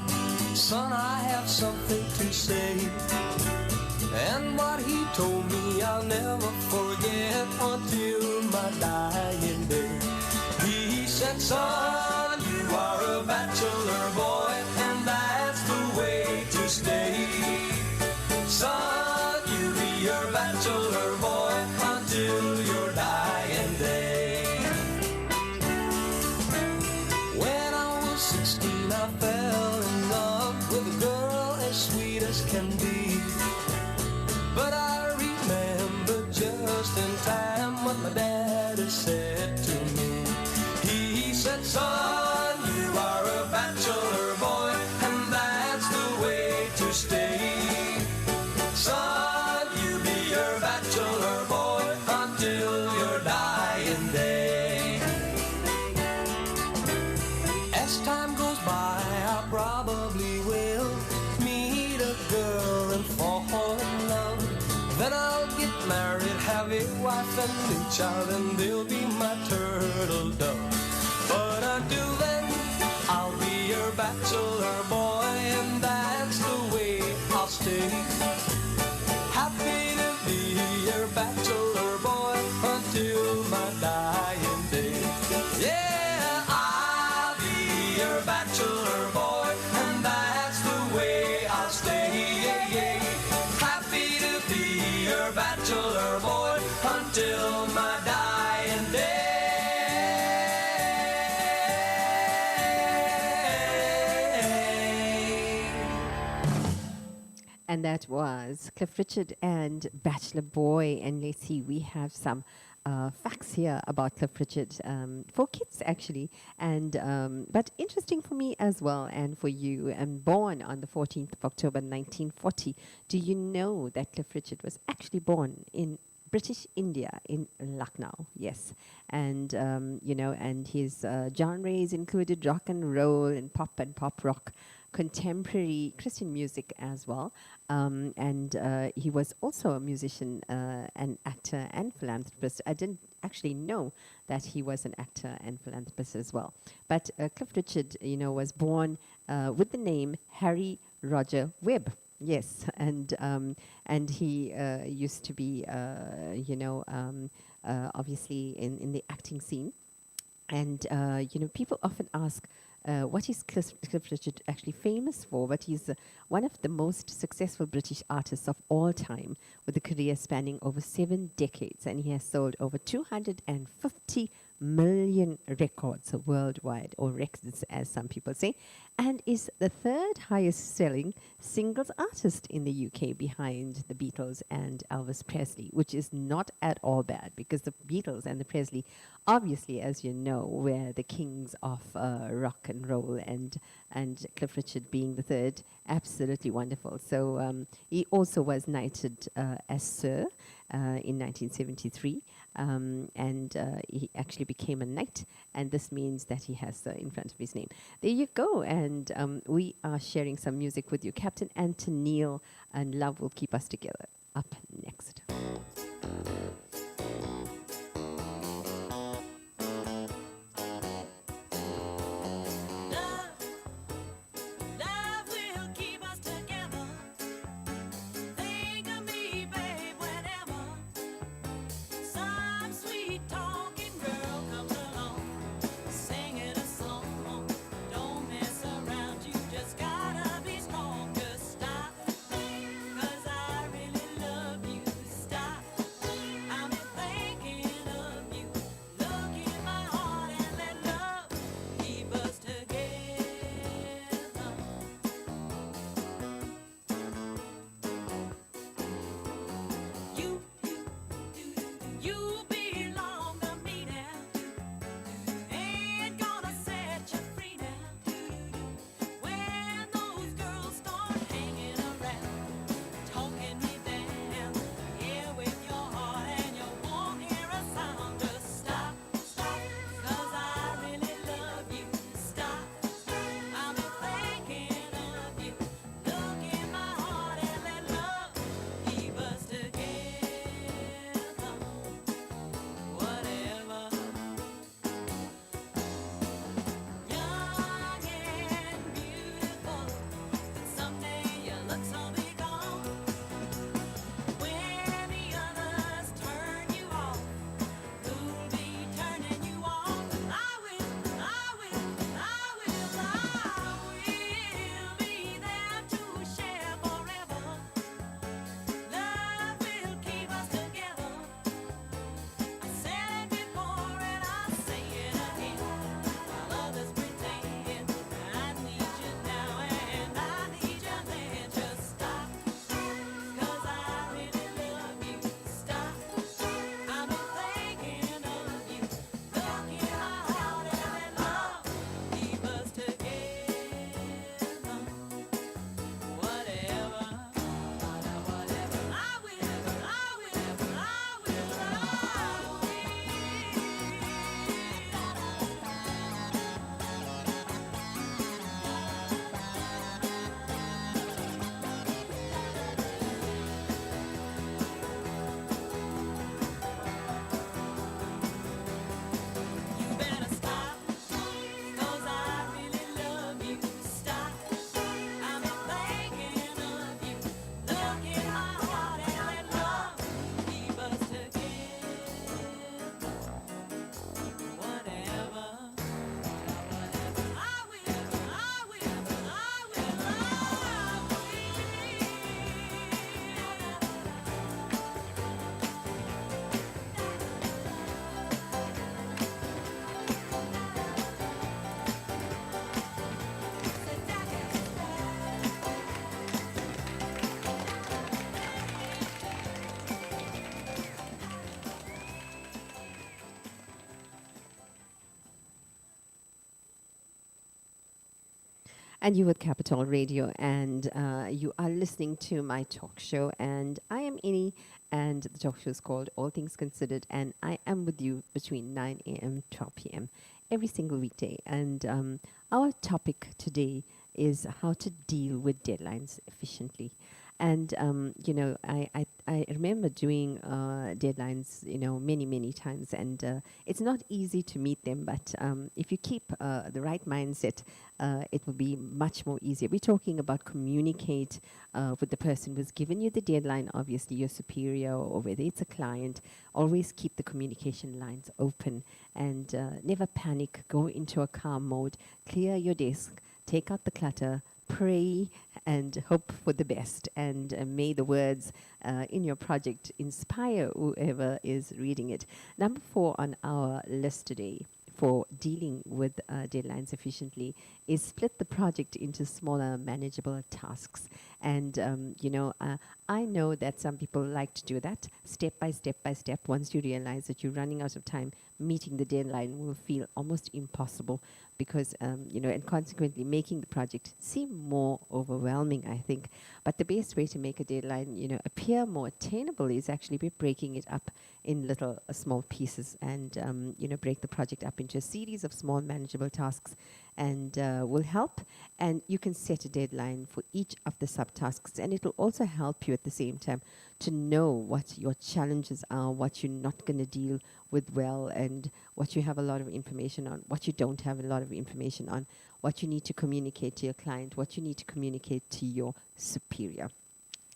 son, I have something to say. And what he told me I'll never forget until my dying day. He said, son, you are a bachelor boy, and that's the way to stay. Son, you be your bachelor boy until your dying day. When I was 16, I fell in love with a girl as sweet as can be. But I remember just in time what my daddy said. a new child and they'll be my turtle dove. But until then, I'll be your bachelor boy, and that's the way I'll stay. Happy to be your bachelor boy until my dying day. Yeah, I'll be your bachelor boy, and that's the way I'll stay. Yeah, yeah. Happy to be your bachelor boy until my dying day. And that was Cliff Richard and Bachelor Boy. And let's see, we have some facts here about Cliff Richard for kids, actually. And but interesting for me as well, and for you. Born on the 14th of October 1940. Do you know that Cliff Richard was actually born in British India, in Lucknow? Yes. And you know, and his genres included rock and roll and pop rock, contemporary Christian music as well. And he was also a musician, an actor and philanthropist. I didn't actually know that he was an actor and philanthropist as well. But Cliff Richard, you know, was born with the name Harry Roger Webb. Yes, and he used to be, you know, obviously in the acting scene. And, you know, people often ask, what is Cliff Richard actually famous for? But he's one of the most successful British artists of all time, with a career spanning over 7 decades. And he has sold over 250 million records worldwide, or records as some people say, and is the 3rd highest selling singles artist in the UK, behind the Beatles and Elvis Presley, which is not at all bad, because the Beatles and the Presley, obviously, as you know, were the kings of rock and roll, and Cliff Richard being the 3rd, absolutely wonderful. So he also was knighted as Sir in 1973. And he actually became a knight, and this means that he has in front of his name. There you go, and we are sharing some music with you. Captain Antonil and Love Will Keep Us Together up next. Love will keep us together. Think of me, babe, whenever some sweet talking girl comes along, singing a song. Don't mess around, you just gotta be strong. Just stop, 'cause I really love you. Stop, I'm And you with Capital Radio, and you are listening to my talk show. And I am Ini, and the talk show is called All Things Considered. And I am with you between 9 a.m. 12 p.m. every single weekday. And our topic today is how to deal with deadlines efficiently. And I remember doing deadlines, many times, and it's not easy to meet them. But if you keep the right mindset, it will be much more easier. We're talking about communicate with the person who's given you the deadline, obviously your superior, or whether it's a client. Always keep the communication lines open, and never panic. Go into a calm mode. Clear your desk. Take out the clutter. Pray and hope for the best, and may the words in your project inspire whoever is reading it. Number 4 on our list today for dealing with deadlines efficiently is split the project into smaller, manageable tasks. And, I know that some people like to do that step by step by step. Once you realize that you're running out of time, meeting the deadline will feel almost impossible because, and consequently making the project seem more overwhelming, I think. But the best way to make a deadline, appear more attainable is actually by breaking it up in little small pieces and, break the project up into a series of small manageable tasks, and will help. And you can set a deadline for each of the subtasks, and it will also help you at the same time to know what your challenges are, what you're not going to deal with well, and what you have a lot of information on, what you don't have a lot of information on, what you need to communicate to your client, what you need to communicate to your superior.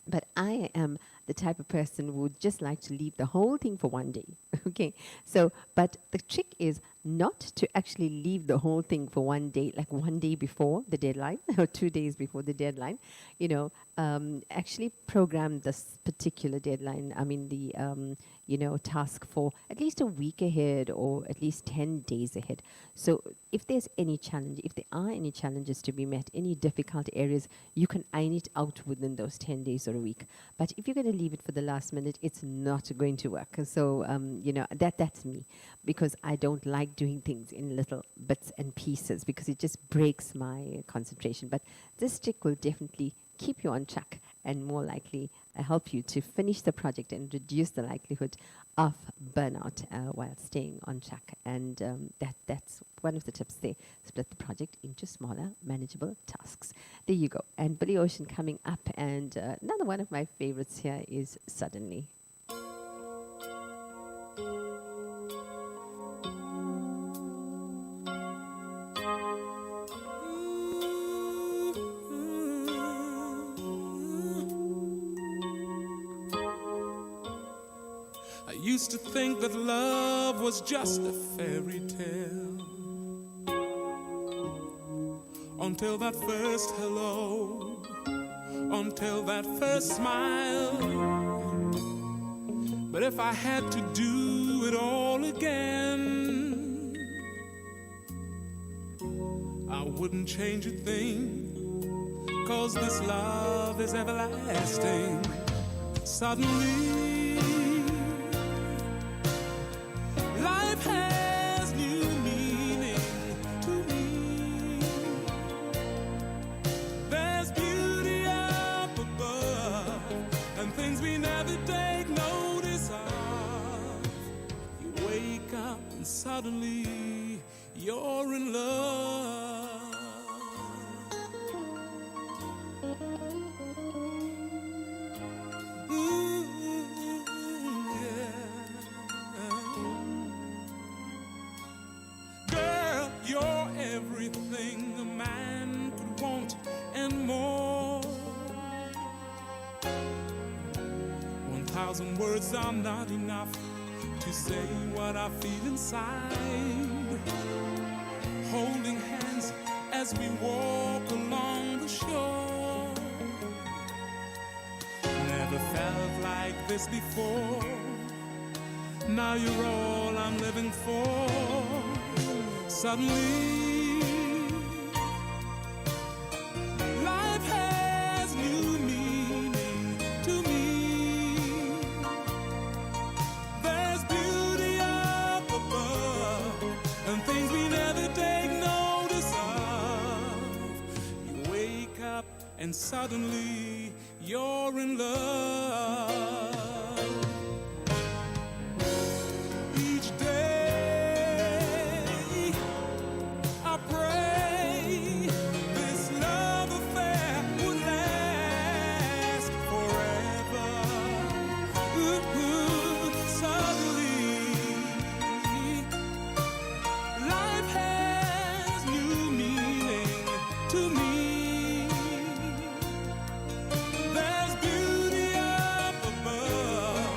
But I am the type of person who would just like to leave the whole thing for one day. Okay, so, but the trick is not to actually leave the whole thing for one day, like one day before the deadline or 2 days before the deadline. Actually program this particular deadline, task for at least a week ahead or at least 10 days ahead. So if there's any challenge, if there are any challenges to be met, any difficult areas, you can iron it out within those 10 days or a week. But if you're going to leave it for the last minute, it's not going to work. So, that's me, because I don't like doing things in little bits and pieces because it just breaks my concentration. But this trick will definitely keep you on track and more likely help you to finish the project and reduce the likelihood of burnout while staying on track. And that's one of the tips there. Split the project into smaller, manageable tasks. There you go. And Billy Ocean coming up. And another one of my favorites here is Suddenly. Used to think that love was just a fairy tale, until that first hello, until that first smile. But if I had to do it all again, I wouldn't change a thing, 'cause this love is everlasting. Suddenly life has new meaning to me. There's beauty up above and things we never take notice of. You wake up and suddenly you're in love. Everything a man could want and more. 1,000 words are not enough to say what I feel inside. Holding hands as we walk along the shore. Never felt like this before. Now you're all I'm living for. Suddenly life has new meaning to me. There's beauty up above and things we never take notice of. You and suddenly you're in love. Each day I pray this love affair would last forever. Suddenly life has new meaning to me. There's beauty up above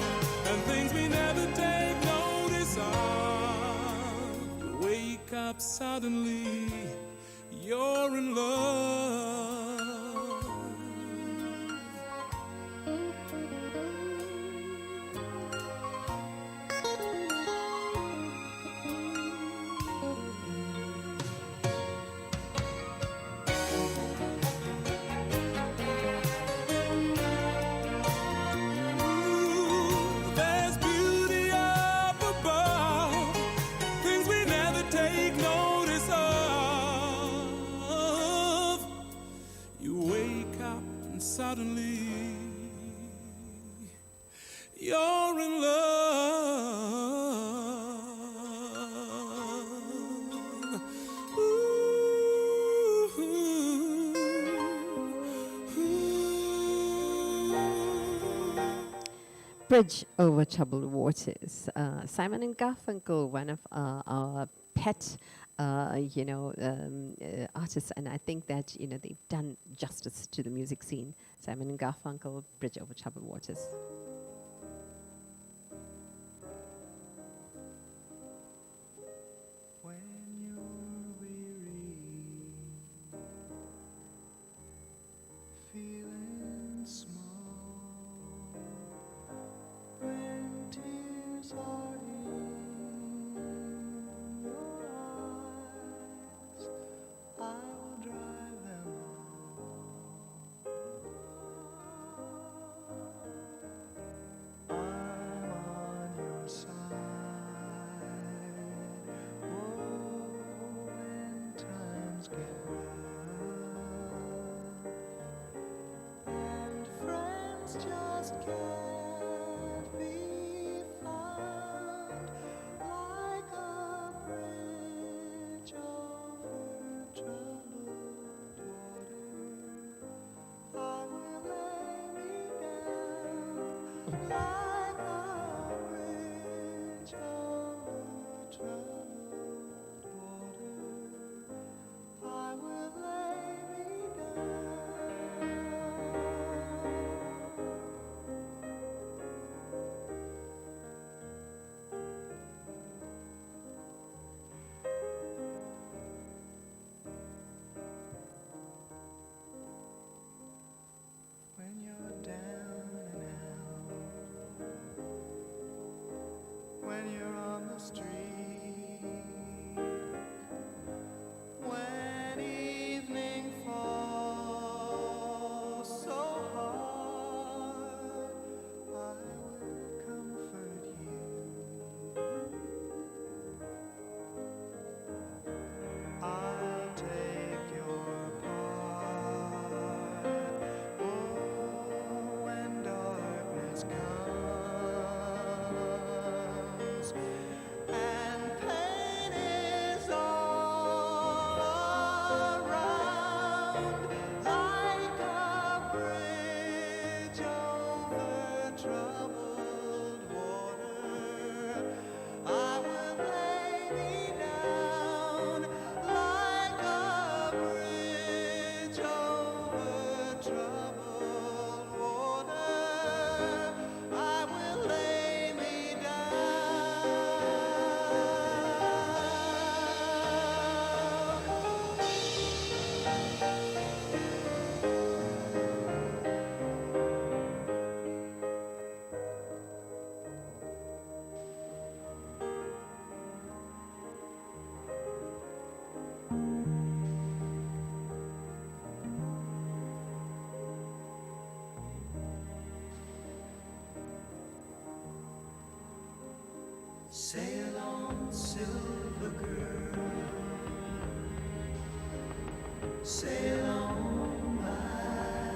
and things we never take notice of. You wake up suddenly, you're in love. There's beauty up above, things we never take notice of. You wake up and suddenly you're in love. Bridge Over Troubled Waters. Simon and Garfunkel, one of our pet, artists, and I think that they've done justice to the music scene. Simon and Garfunkel, Bridge Over Troubled Waters. When you're weary, feeling small, when tears are in your eyes, I will dry them all. I'm on your side. Oh, when times get rough and friends just can't be found, like a bridge over troubled water, I will lay me down like a bridge over troubled water. I will lay me down. When you're down and out, when you're on the street, when evening falls so hard, I will comfort you. I'll take your part. Oh, when darkness comes and pain is all around, like a bridge over troubled water, I will lay me down like a bridge over troubled water. I will lay me Sail on, silver girl, sail on by.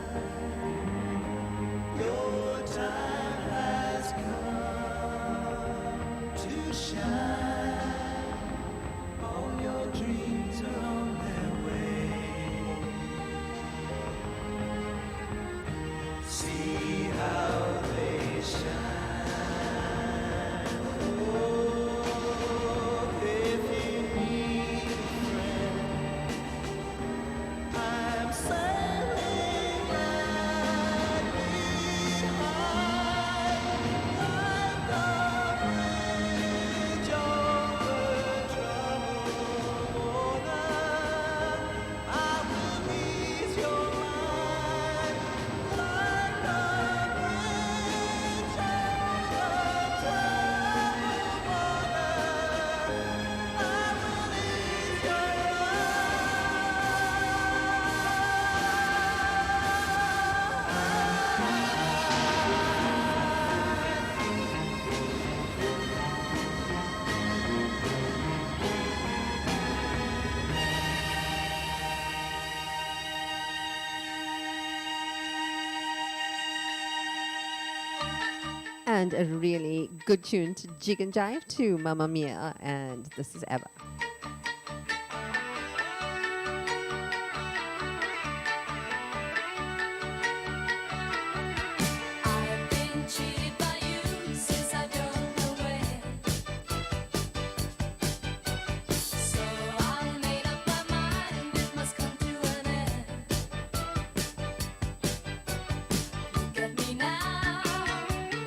And a really good tune to jig and jive to Mamma Mia. And this is Eva. I've been cheated by you since I don't know when. So I made up my mind it must come to an end. Look at me now,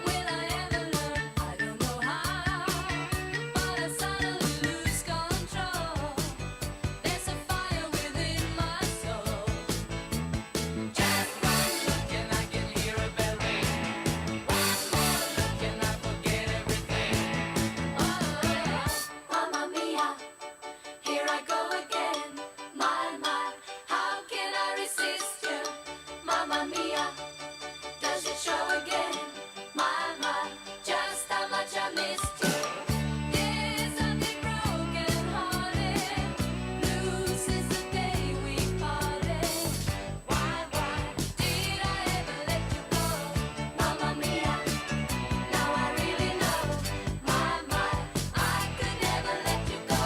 will I ever learn? I don't know how, but I suddenly lose control. There's a fire within my soul. Just one look and I can hear a bell ring. One more look and I forget everything. Oh, Mamma Mia, here I go again. My, how can I resist you? Mamma Mia, does it show again? My, just how much I missed you. Yes, I've been broken hearted. Blue since the day we parted. Why did I ever let you go? Mamma Mia, now I really know. My, I could never let you go.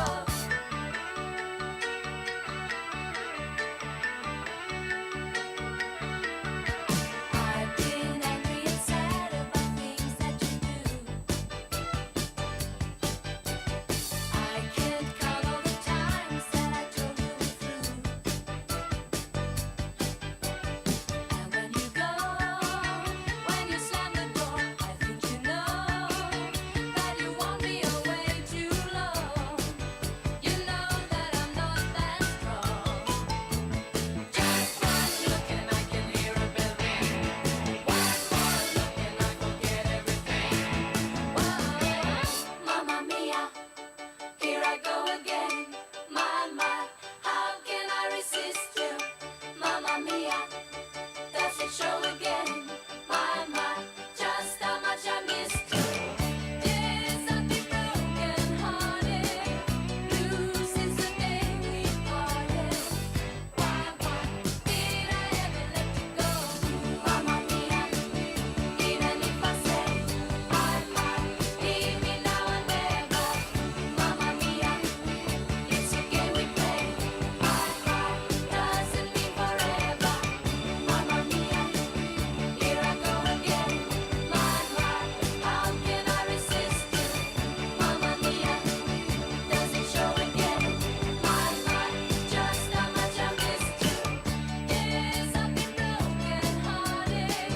I've been angry and sad about things that you do. I can't count all the times that I told you we're through. And when you go, when you slam the door, I think you know that you won't be away too long. You know that I'm not that strong. Just one look and I can hear a bell ring. One more look and I forget everything. Whoa, Mamma Mia, here I go again. My, how can I resist you? Mamma Mia, does it show again? My, just how much I missed you. Yes, I've been broken hearted. Blue since the day we parted. Why did I ever let you go? Mamma Mia, even if I say I might, leave me now and never. Mamma Mia, it's a game we play. Doesn't mean forever. Mamma Mia, here I go again. My, how can I resist you? Mamma Mia, does it show again? My, just how much I missed you. Yes, I've been broken hearted.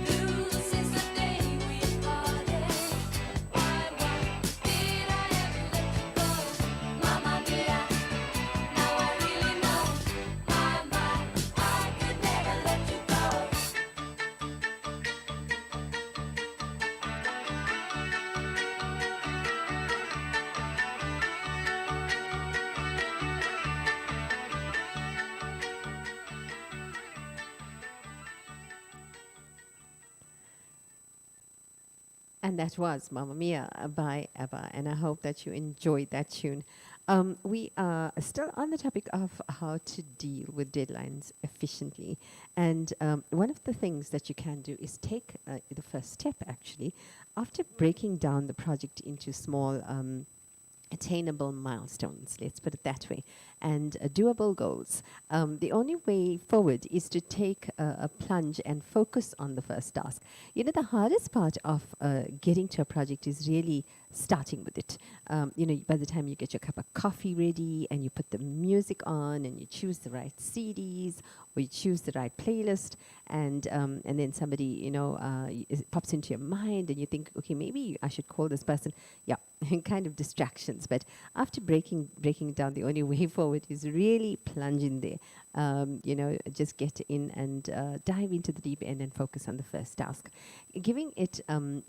Blue since the day we parted. Why did I ever let you go? Mamma Mia, now I really know. My, I could never let you go. And that was Mamma Mia by ABBA, and I hope that you enjoyed that tune. We are still on the topic of how to deal with deadlines efficiently. And one of the things that you can do is take the first step, actually, after breaking down the project into small attainable milestones, let's put it that way, and doable goals. The only way forward is to take a plunge and focus on the first task. You know, the hardest part of getting to a project is really starting with it. You know, by the time you get your cup of coffee ready and you put the music on and you choose the right CDs or you choose the right playlist, and then somebody, you know, pops into your mind and you think, okay, maybe I should call this person. Yeah, kind of distractions. But after breaking down, the only way forward is really plunge in there. You know, just get in and dive into the deep end and focus on the first task. Giving it giving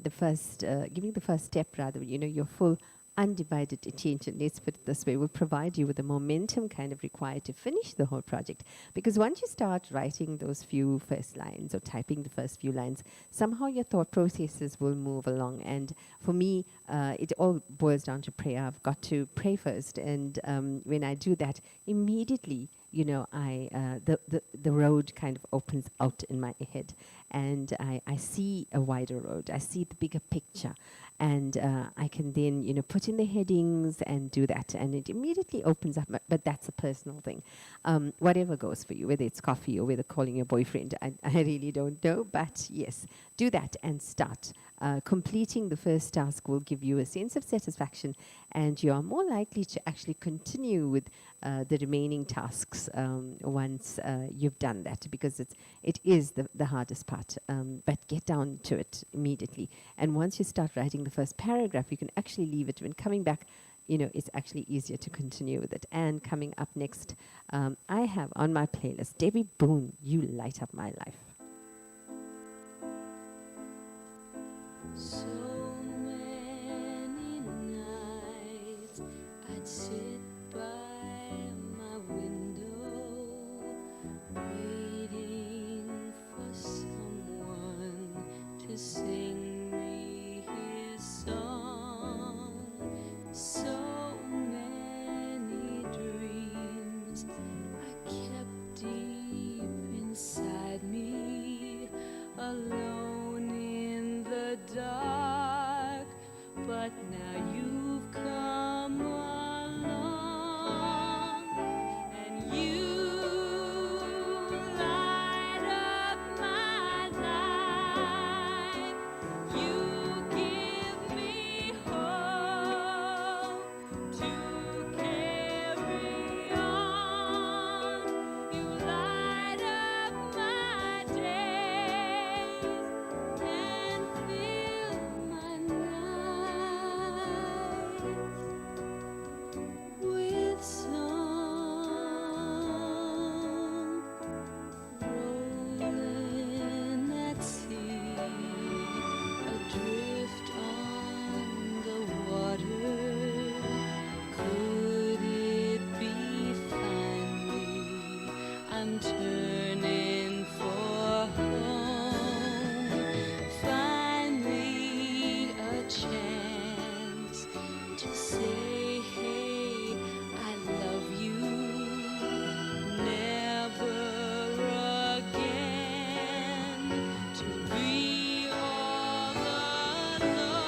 the first step, rather, you know, your full undivided attention, let's put it this way, will provide you with the momentum kind of required to finish the whole project. Because once you start writing those few first lines or typing the first few lines, somehow your thought processes will move along. And for me, it all boils down to prayer. I've got to pray first. And when I do that, immediately the road kind of opens out in my head, and I see a wider road. I see the bigger picture, and I can then put in the headings and do that, and it immediately opens up. But that's a personal thing. Whatever goes for you, whether it's coffee or whether calling your boyfriend, I really don't know. But yes, do that and start. Completing the first task will give you a sense of satisfaction, and you are more likely to actually continue with the remaining tasks once you've done that, because it is the hardest part. But get down to it immediately. And once you start writing the first paragraph, you can actually leave it. When coming back, it's actually easier to continue with it. And coming up next, I have on my playlist Debbie Boone, You Light Up My Life. So many nights I'd sit by my window, waiting for someone to sing me his song. So many dreams I kept deep inside me, alone in the dark. But now you've come along, and you light up my life. You give me hope to carry on. You light up my days and fill my nights with song. Rolling at sea, adrift on the water. Could it be finally I'm turning for home? Finally a chance to say, hey, I love you. Never again to be all alone.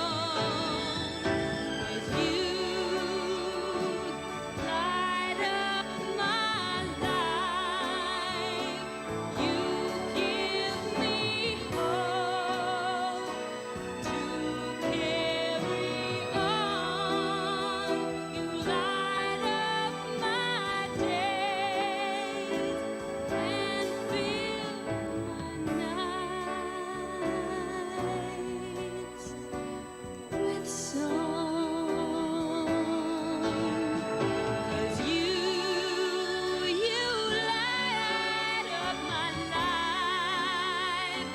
With you, light up my life. You give me hope to carry on. You light up my days and fill my nights with song. 'Cause you light up my life.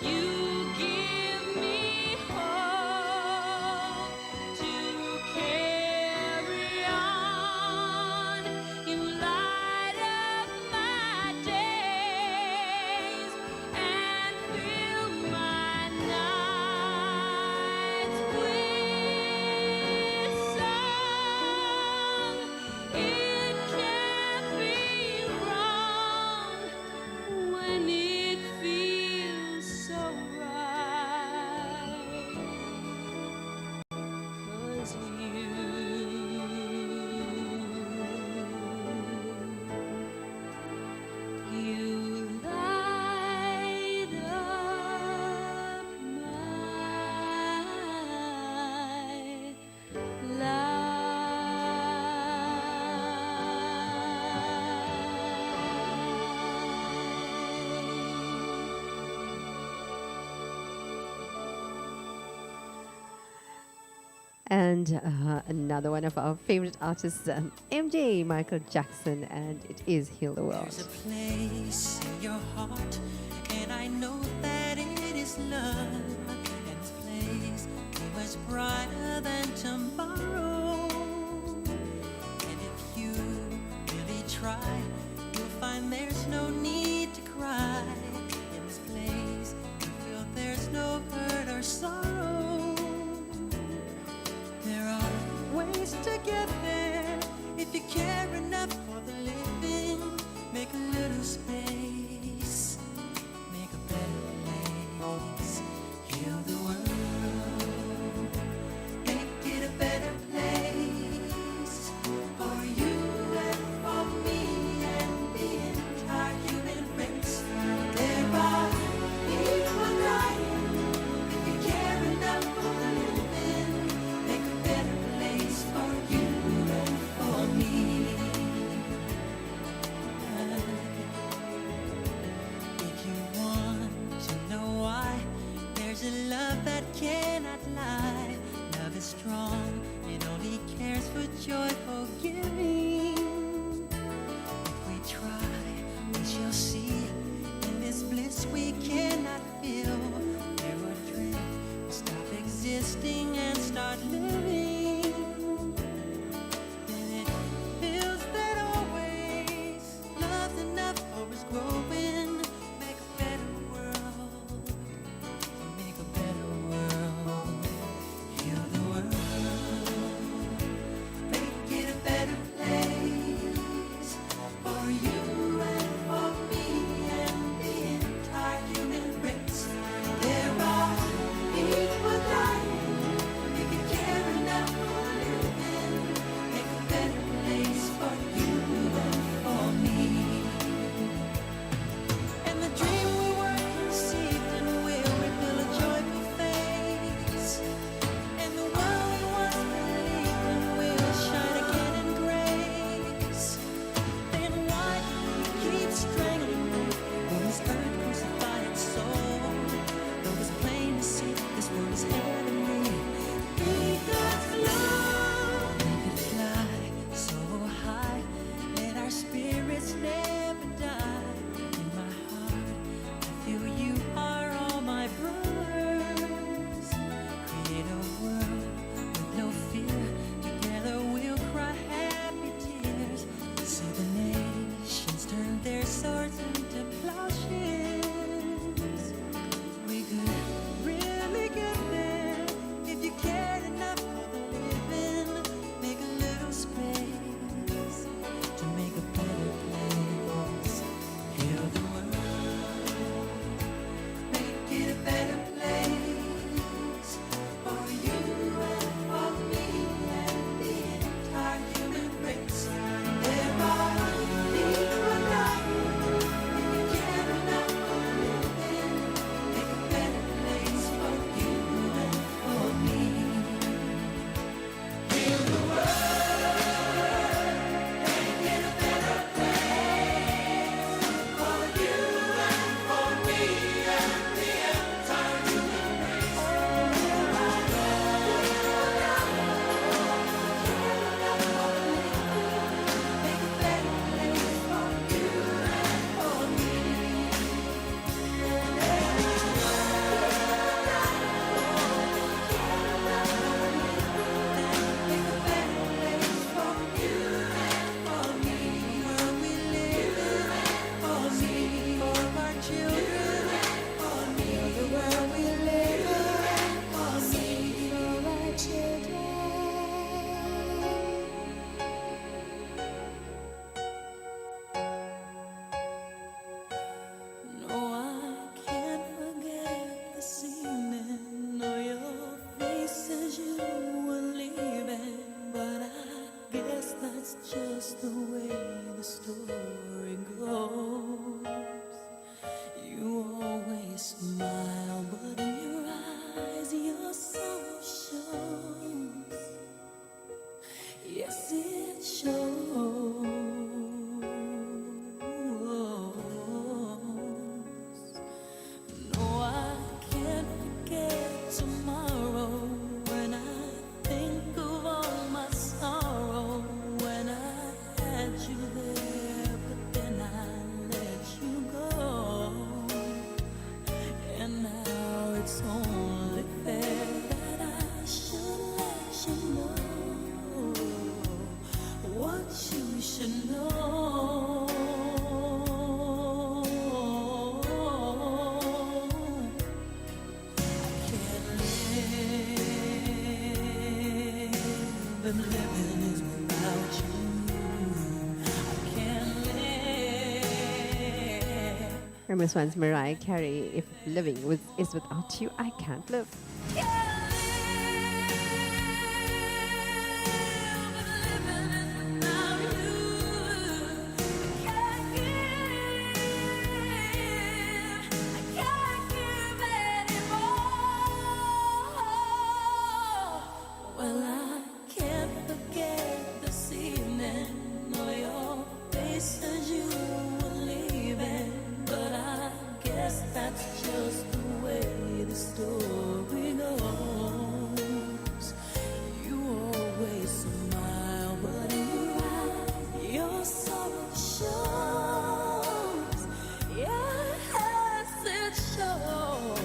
You give me hope to carry on. You light up my days and fill my nights with song. It can't be wrong when it feels so right. 'Cause you light up my life. And another one of our favorite artists, MJ, Michael Jackson, and it is Heal the World. There's a place in your heart, and I know that it is love. And this place is much brighter than tomorrow. And if you really try, you'll find there's no need to cry. In this place, you feel there's no hurt or sorrow. There are ways to get there if you care enough for the living. the way the story goes. You always smile, but in your eyes your sorrow shows. Yes, it shows. No, I can't forget tomorrow when I think of all my sorrow. When I had you there, but then I let you go. And now it's only fair that I should let you know what you should know. I can't live, and living is without you. I can't live. Famous one's Mariah Carey. If living is without you, I can't live. Well, I can't forget this evening, nor your face as you were leaving. But I guess that's just the way the story goes. You always smile, but in your eyes your sorrow shows. Yes, it shows.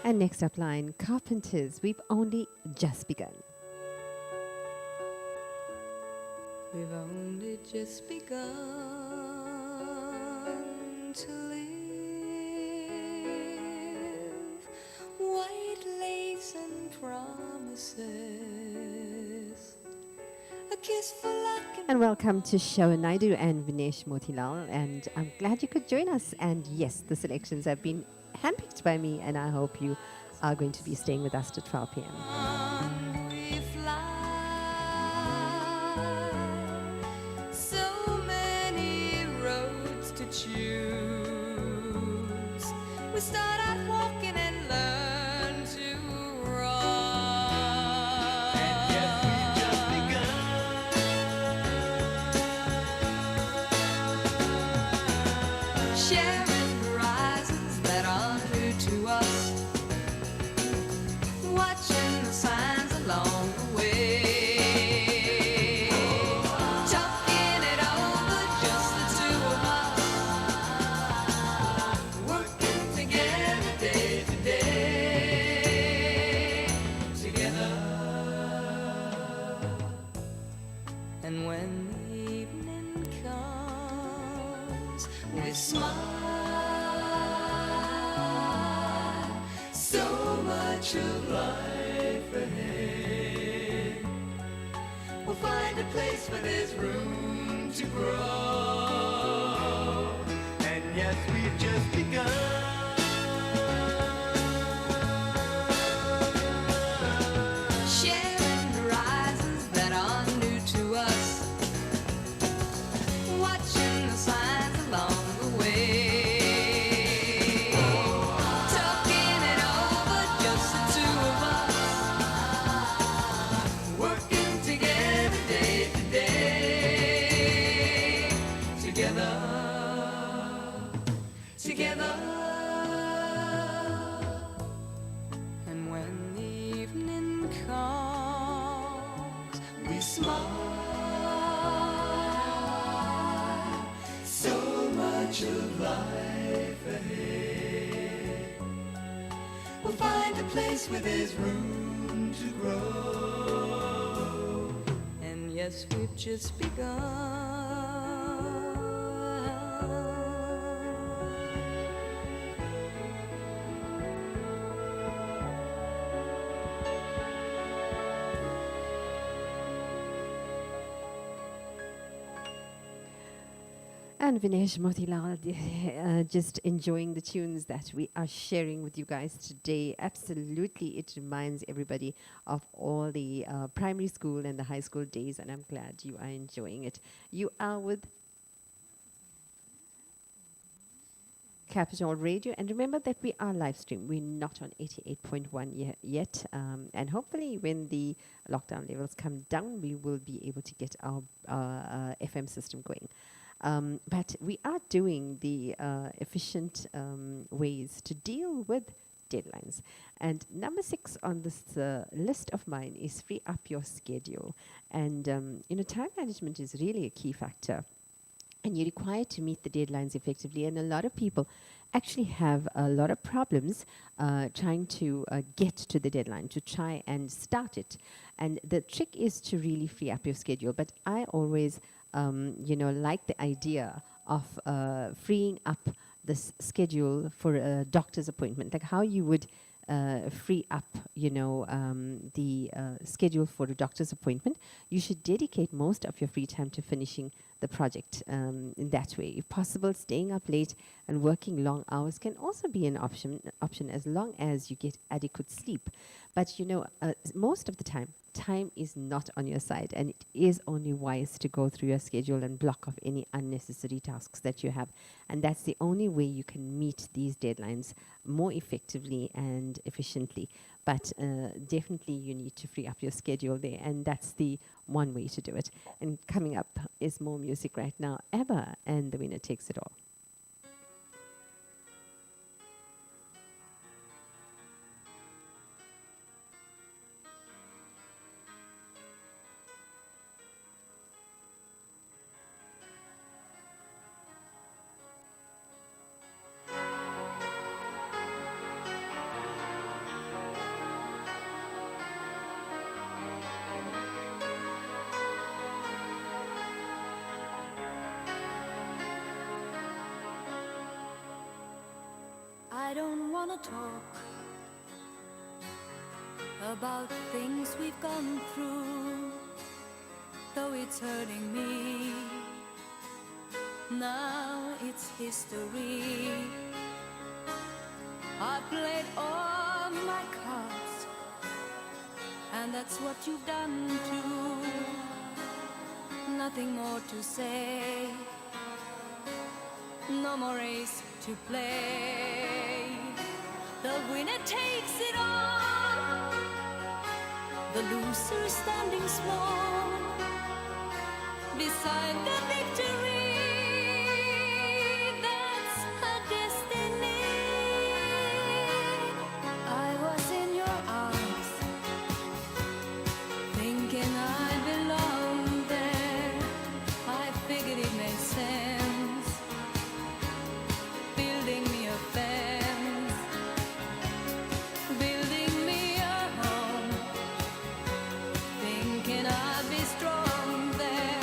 And next up line, Carpenters, we've only just begun. We've only just begun to live. White lace and promises, a kiss for luck And welcome to Showan Naidu and Vinesh Motilal. And I'm glad you could join us. And yes, the selections have been handpicked by me, and I hope you are going to be staying with us to 12 p.m. we fly. So many roads to choose. We start out walking and learn to run. And yet we've just begun. Sharing horizons that are new to us. Watching the signs along the way. Talking it over, just the two of us. Working together day to day. Together. And when the evening comes, we smile. So much of life ahead. We'll find a place where there's room to grow. And yes, we've just begun. Sharing horizons that are new to us. Watching the signs along the together. And when the evening comes, we smile. So much of life ahead. We'll find a place where there's room to grow. And yes, we've just begun. And Vinesh Motilal, just enjoying the tunes that we are sharing with you guys today. Absolutely, it reminds everybody of all the primary school and the high school days, and I'm glad you are enjoying it. You are with Capital Radio, and remember that we are live stream. We're not on 88.1 yet, and hopefully when the lockdown levels come down, we will be able to get our FM system going. But we are doing the efficient ways to deal with deadlines. And number 6 on this list of mine is free up your schedule. And, time management is really a key factor. And you're required to meet the deadlines effectively. And a lot of people actually have a lot of problems trying to get to the deadline, to try and start it. And the trick is to really free up your schedule. But I always like the idea of freeing up this schedule for a doctor's appointment, like how you would free up, the schedule for a doctor's appointment. You should dedicate most of your free time to finishing the project in that way. If possible, staying up late and working long hours can also be an option as long as you get adequate sleep. But most of the time is not on your side, and it is only wise to go through your schedule and block off any unnecessary tasks that you have. And that's the only way you can meet these deadlines more effectively and efficiently. But definitely you need to free up your schedule there, and that's the one way to do it. And coming up is more music right now. ABBA and The Winner Takes It All. I don't wanna talk about things we've gone through, though it's hurting me. Now it's history. I played all my cards, and that's what you've done too. Nothing more to say, no more race to play. The winner takes it all, the loser standing small beside the victory. That's her destiny. I was in your arms, thinking I belonged there. I figured it made sense, building me a fence, building me a home, thinking I'd be strong there.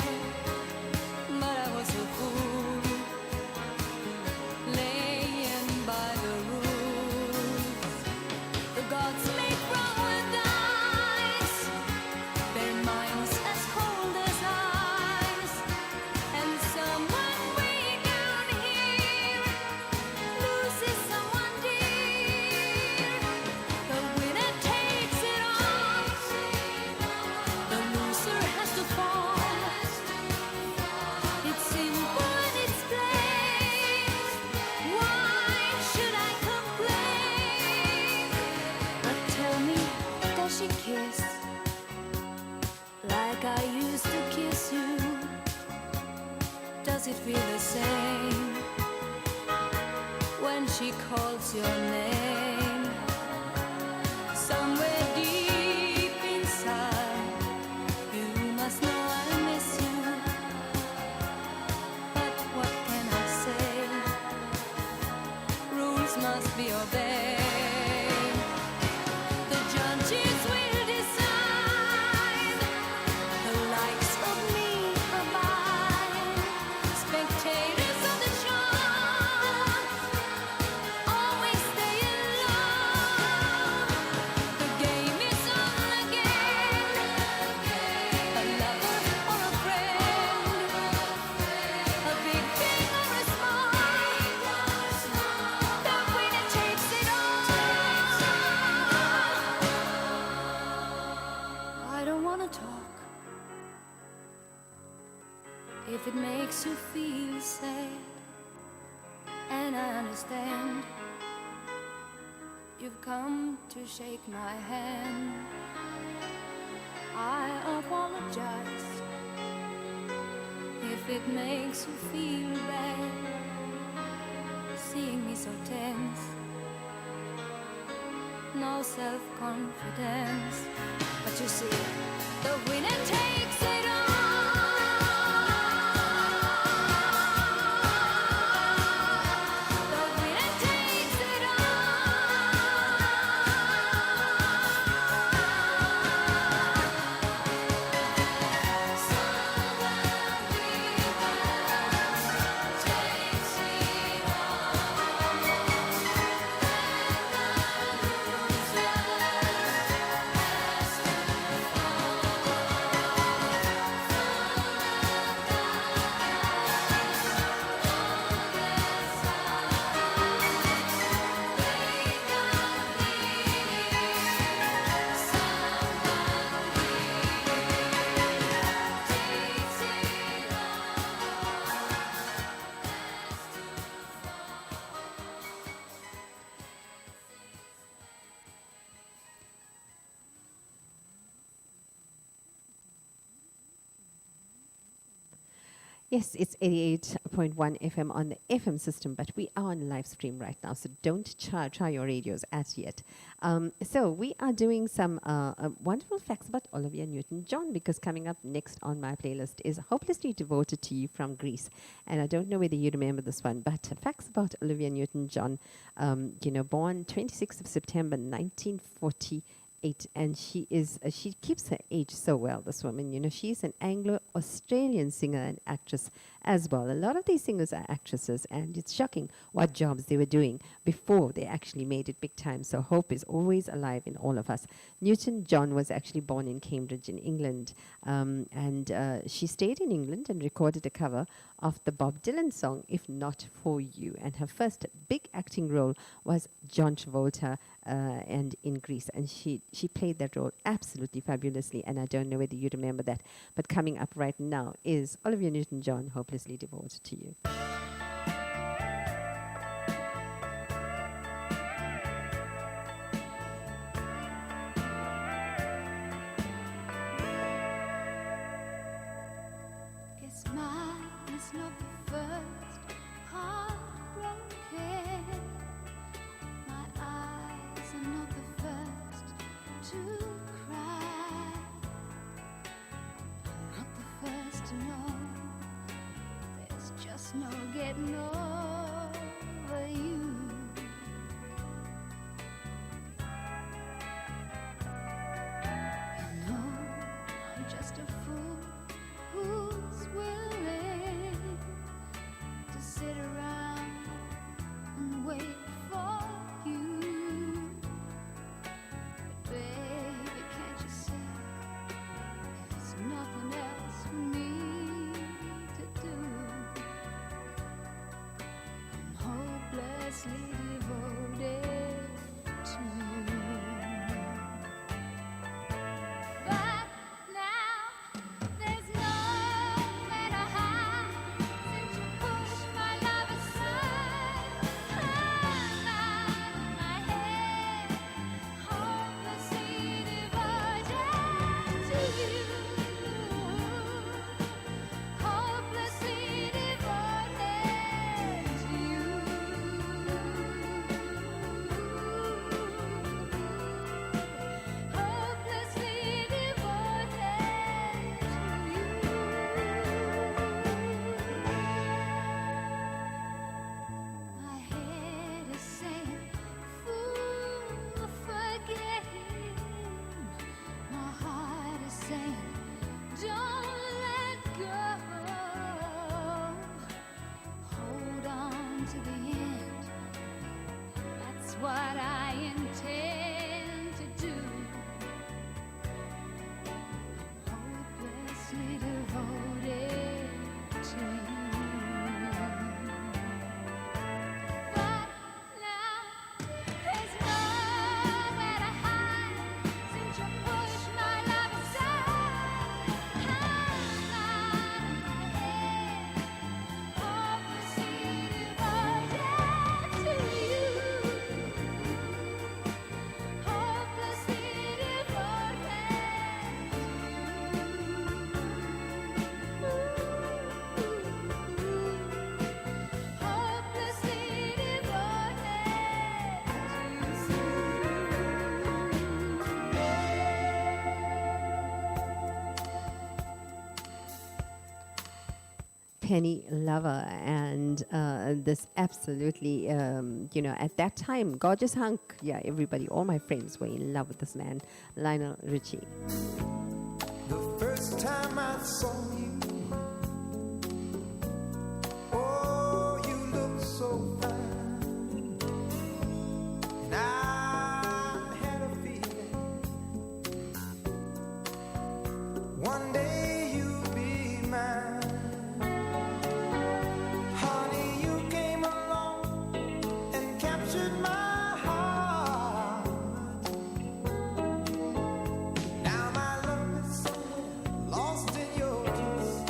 she calls your name. Somewhere deep inside, you must know I miss you. But what can I say? Rules must be obeyed. The judges will decide the likes of me or mine. Spectators of the show always stay in love. The game is on again. A lover or a friend, a big thing or a small, the winner takes it all. I don't wanna talk if it makes you feel sad, and I understand you've come to shake my hand. I apologize if it makes you feel bad, seeing me so tense, no self-confidence. But you see, the winner takes it all. The winner takes it Yes, it's 88.1 FM on the FM system, but we are on live stream right now, so don't try your radios as yet. So we are doing some wonderful facts about Olivia Newton-John, because coming up next on my playlist is Hopelessly Devoted to You from Greece. And I don't know whether you remember this one, but facts about Olivia Newton-John, born 26th of September 1948. And she keeps her age so well, this woman. She's an Anglo-Australian singer and actress as well. A lot of these singers are actresses, and it's shocking what jobs they were doing before they actually made it big time. So hope is always alive in all of us. Newton-John was actually born in Cambridge in England, and she stayed in England and recorded a cover of the Bob Dylan song, If Not For You. And her first big acting role was John Travolta and in Greece. And she played that role absolutely fabulously. And I don't know whether you remember that. But coming up right now is Olivia Newton-John, Hopelessly Devoted to You. Guess mine is not the first heartbroken. My eyes are not the first to cry. Not the first to know there's just no getting over you. You know I'm just a fool who's willing to sit around and wait for you. But baby, can't you see there's nothing else for me to do? I'm hopelessly devoted to you. But now there's no matter how, since you pushed my love aside, I'm out of my head, hopelessly devoted to you. Hopelessly devoted to you. to the end. That's what I intend to do. Hopelessly devoted to you. But now there's nowhere to hide since you pushed my love aside. I'm not in my head, hopelessly devoted to you. Hopelessly Penny Lover, and this absolutely, at that time, gorgeous hunk. Yeah, everybody, all my friends were in love with this man, Lionel Richie. The first time I saw you, oh, you look so fine. And I had a feeling one day you'd be mine. Honey, you came along and captured my heart. Now my love is somewhere lost in your kiss.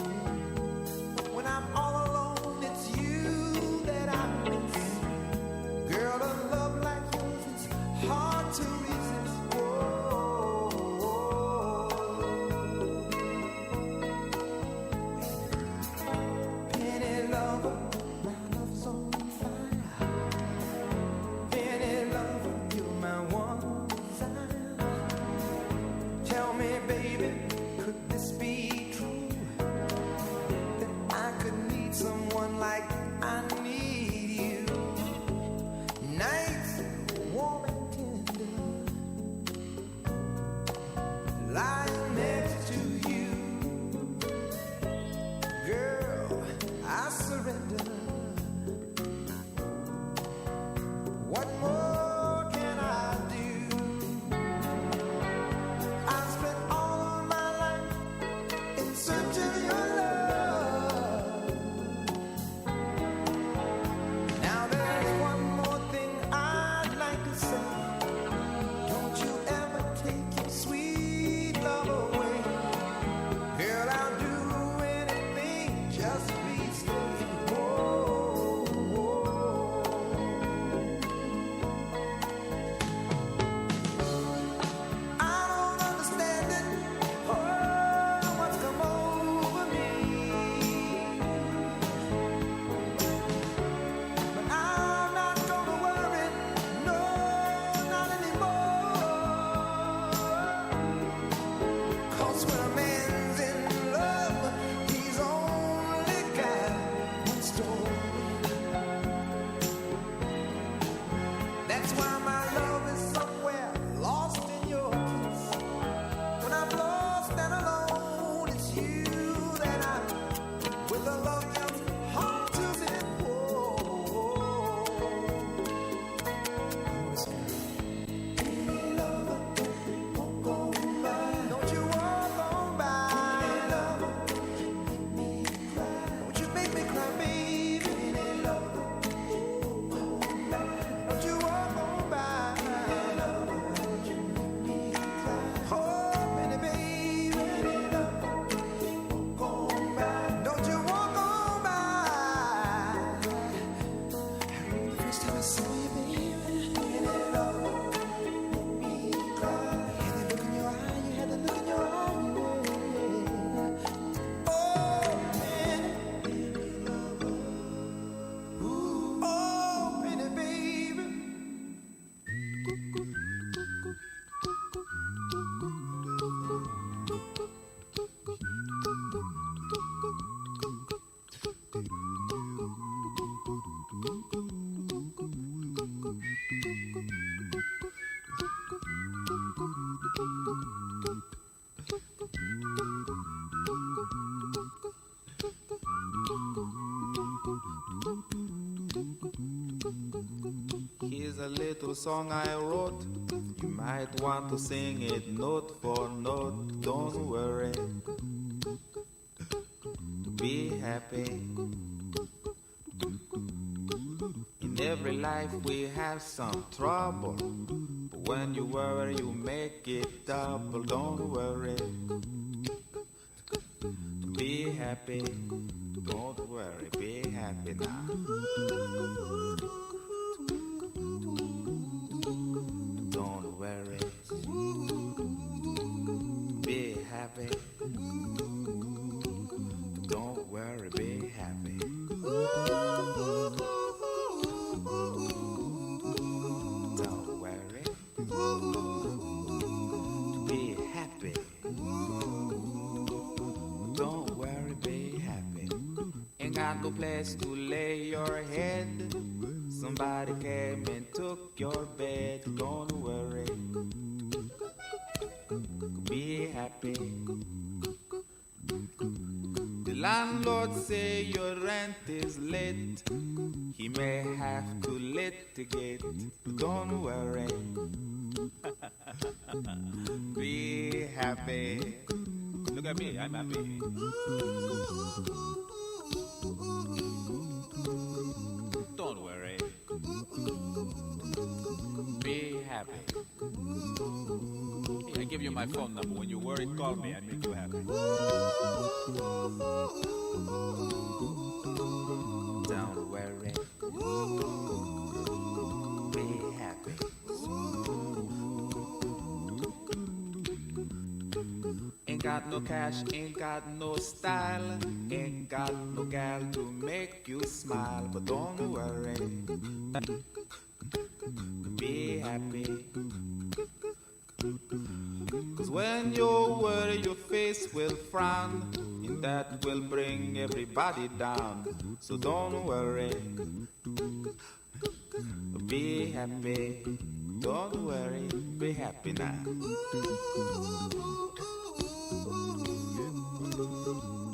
Here's a little song I wrote. You might want to sing it note for note. Don't worry. Be happy. In every life we have some trouble. But when you worry, you make it double. Don't worry. Be happy. Don't worry. Be happy now. Don't worry. Be happy. Don't worry, be happy. Don't worry. Be happy. Don't worry, be happy. Ain't got no place to lay your head. Somebody came and took your bed. Don't worry. Be happy. The landlord say your rent is late. He may have to litigate. Don't worry. Be happy. Look at me, I'm happy. Don't worry. Be happy. I give you my phone number. When you worry, call me. I make you happy. Don't worry. Be happy. Ain't got no cash, ain't got no style, ain't got no gal to make you smile. But don't worry. Be happy. 'Cause when you worry, your face will frown, and that will bring everybody down. So don't worry. Be happy. Don't worry. Be happy now.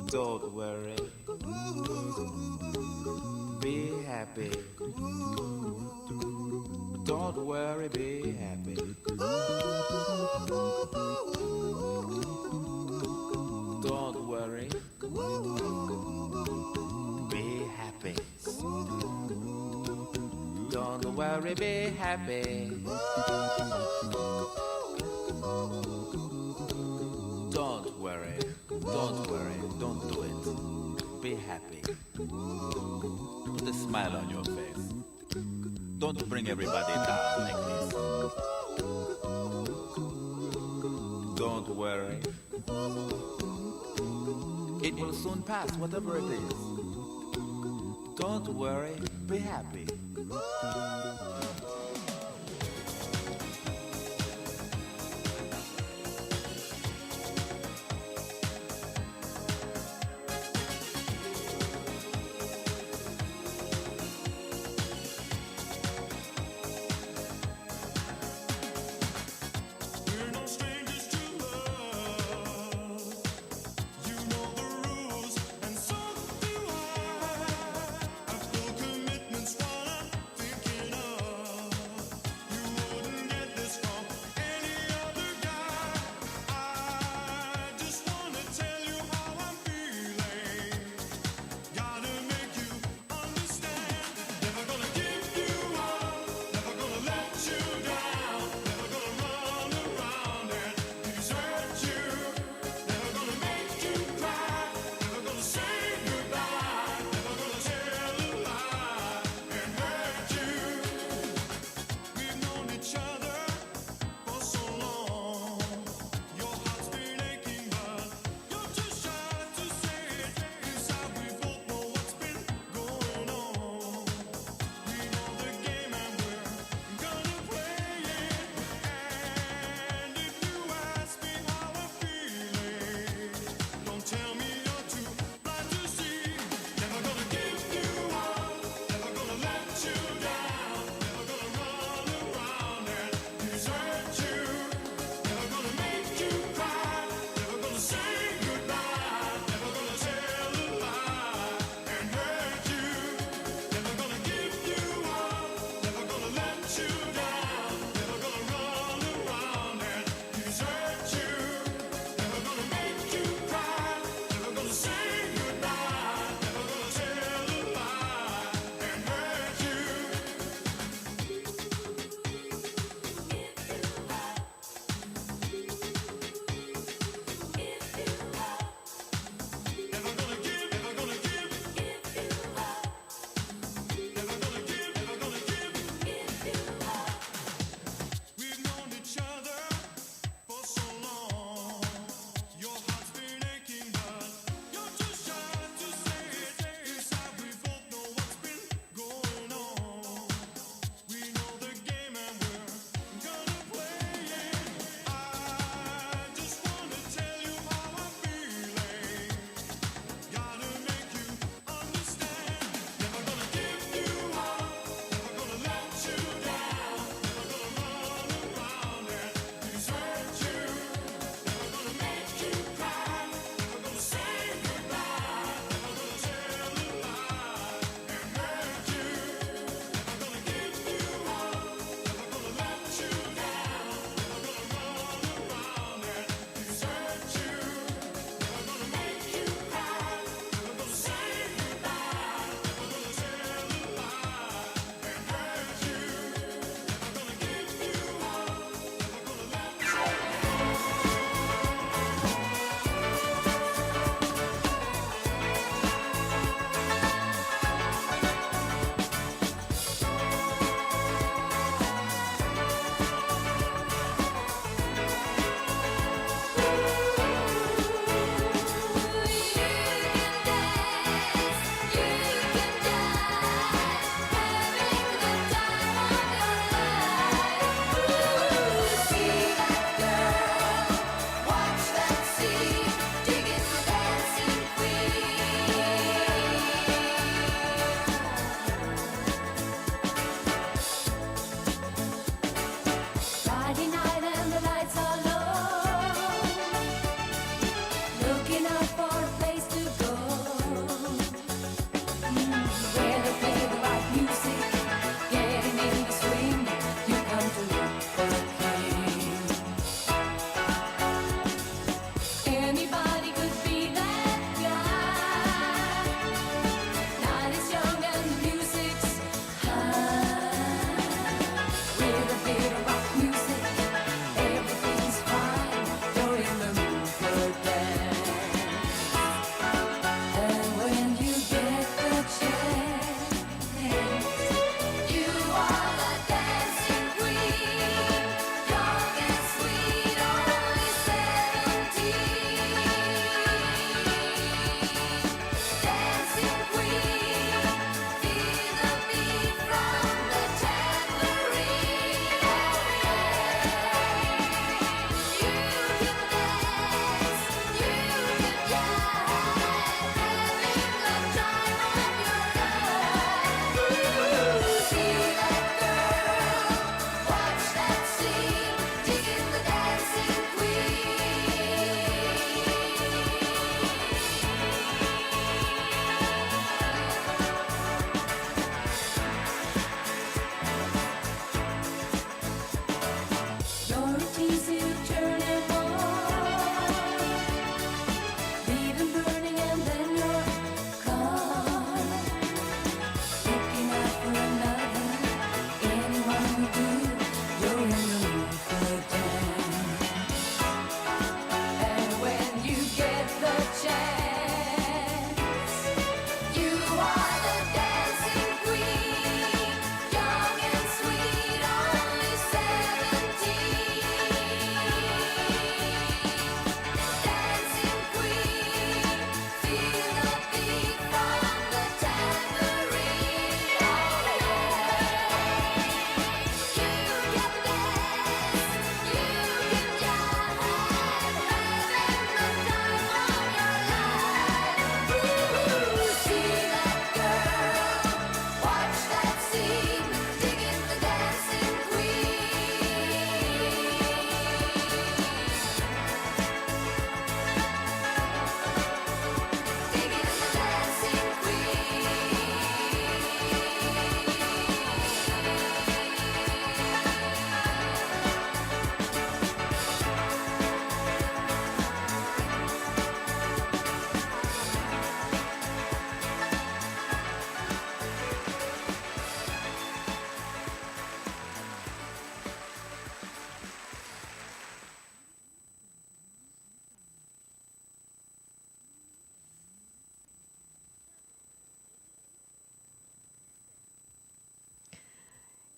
Don't worry. Be happy. Don't worry, be happy. Don't worry. Be happy. Don't worry, be happy. Don't worry. Don't worry. Don't do it. Be happy. Put a smile on your face. Don't bring everybody down like this. Don't worry. It will soon pass, whatever it is. Don't worry, be happy. Commitments while I'm thinking of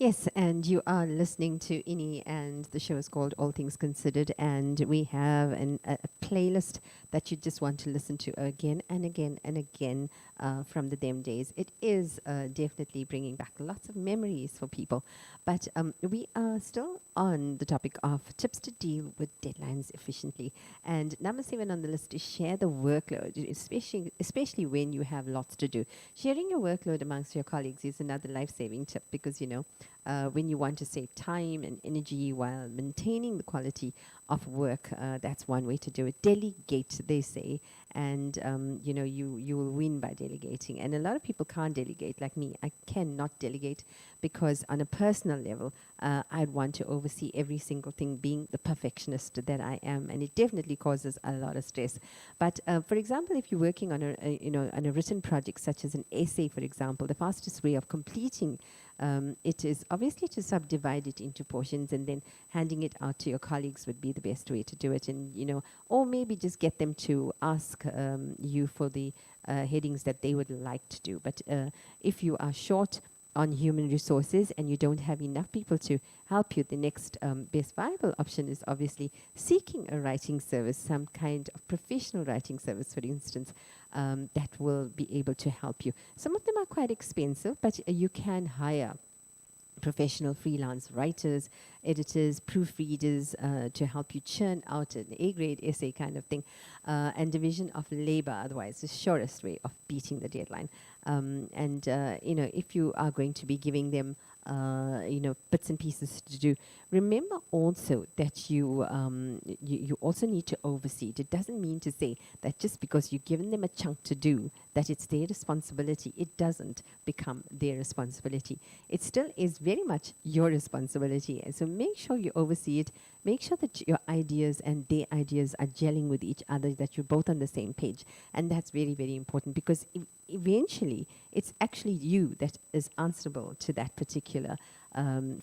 Yes, and you are listening to Ini, and the show is called All Things Considered, and we have a playlist that you just want to listen to again and again and again from the Them Days. It is definitely bringing back lots of memories for people, but we are still on the topic of tips to deal with deadlines efficiently. And number 7 on the list is share the workload, especially when you have lots to do. Sharing your workload amongst your colleagues is another life-saving tip because, you know, when you want to save time and energy while maintaining the quality of work, that's one way to do it. Delegate, they say, and you know, you will win by delegating. And a lot of people can't delegate, like me. I cannot delegate because on a personal level, I'd want to oversee every single thing, being the perfectionist that I am, and it definitely causes a lot of stress. But for example, if you're working on on a written project such as an essay, for example, the fastest way of completing it is obviously to subdivide it into portions, and then handing it out to your colleagues would be the best way to do it. And, you know, or maybe just get them to ask you for the headings that they would like to do. But if you are short on human resources and you don't have enough people to help you, the next best viable option is obviously seeking a writing service, some kind of professional writing service, for instance, that will be able to help you. Some of them are quite expensive, but you can hire professional freelance writers, editors, proofreaders to help you churn out an A-grade essay kind of thing, and division of labor, otherwise the surest way of beating the deadline. You know, if you are going to be giving them you know, bits and pieces to do, remember also that you also need to oversee it. It doesn't mean to say that just because you've given them a chunk to do, that it's their responsibility. It doesn't become their responsibility. It still is very much your responsibility. And so make sure you oversee it. Make sure that your ideas and their ideas are gelling with each other, that you're both on the same page. And that's very, very important, because eventually it's actually you that is answerable to that particular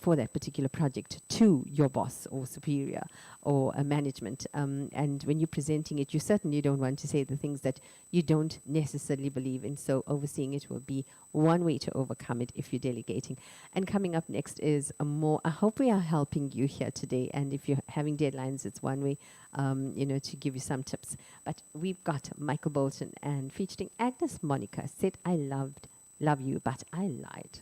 for that particular project to your boss or superior or management. And when you're presenting it, you certainly don't want to say the things that you don't necessarily believe in. So overseeing it will be one way to overcome it if you're delegating. And coming up next is I hope we are helping you here today. And if you're having deadlines, it's one way, you know, to give you some tips. But we've got Michael Bolton, and featuring Agnes Monica, said, I love you, but I lied.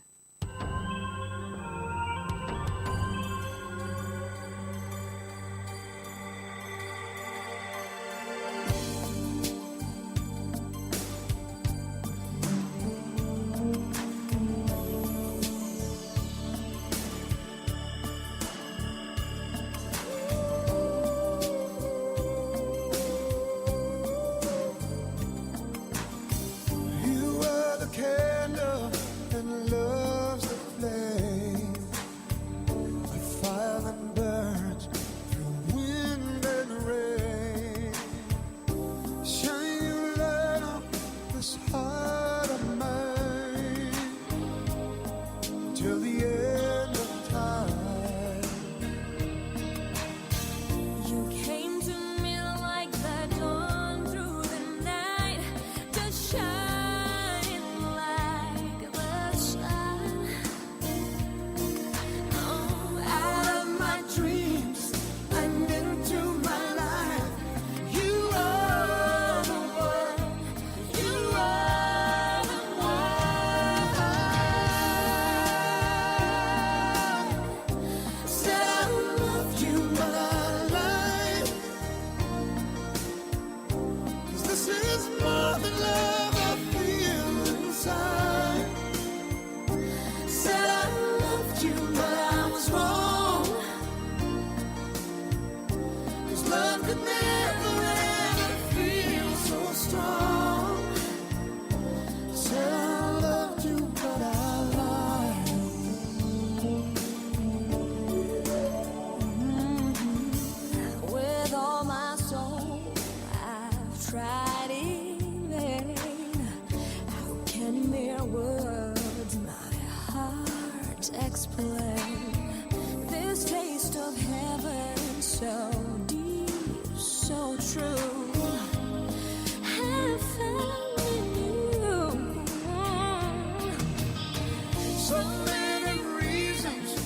So many reasons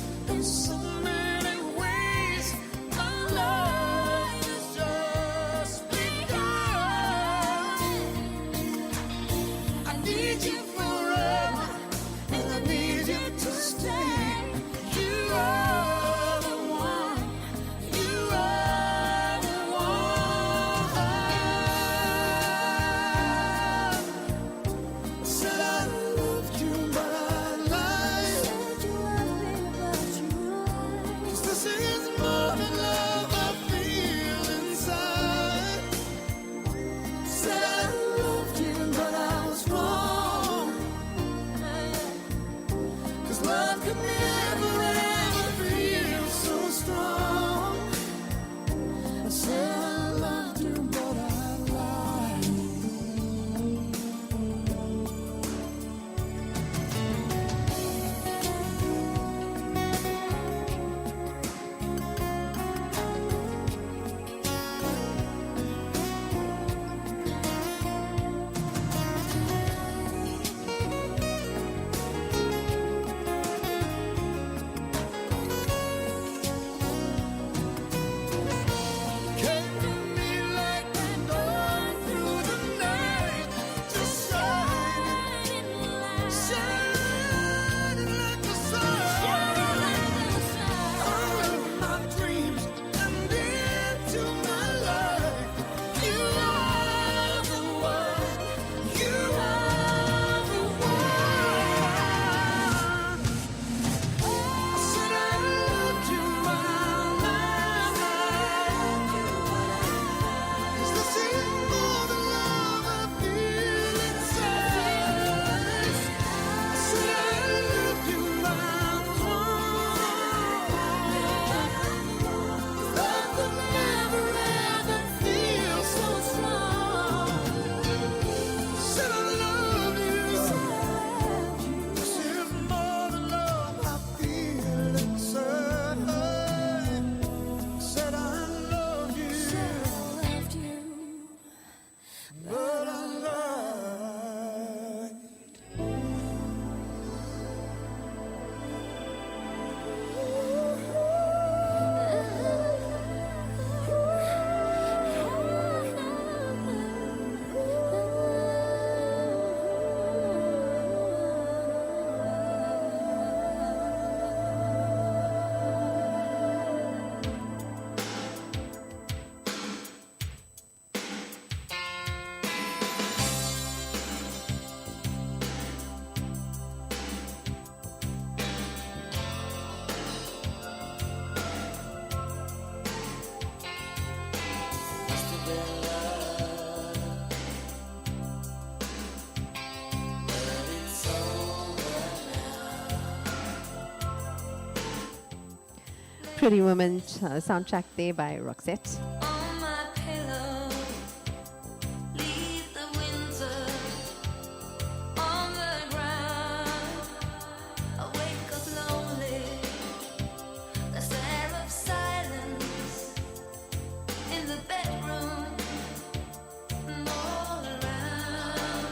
never ever feel so strong. I said I loved you, but I lied. Came to me like the dawn through the night, just shining like the sun. All of my dreams and into my life. You are the one. You are the one. I said I loved you, my life. Is this it more than love I feel inside? I said I loved you, my love could never ever feel so strong. Said I love you. This is more than love I feel inside. Said I love you. But I lied. Pretty Woman soundtrack there by Roxette. On my pillow, leave the winter on the ground. I wake up lonely, the stare of silence in the bedroom, and all around.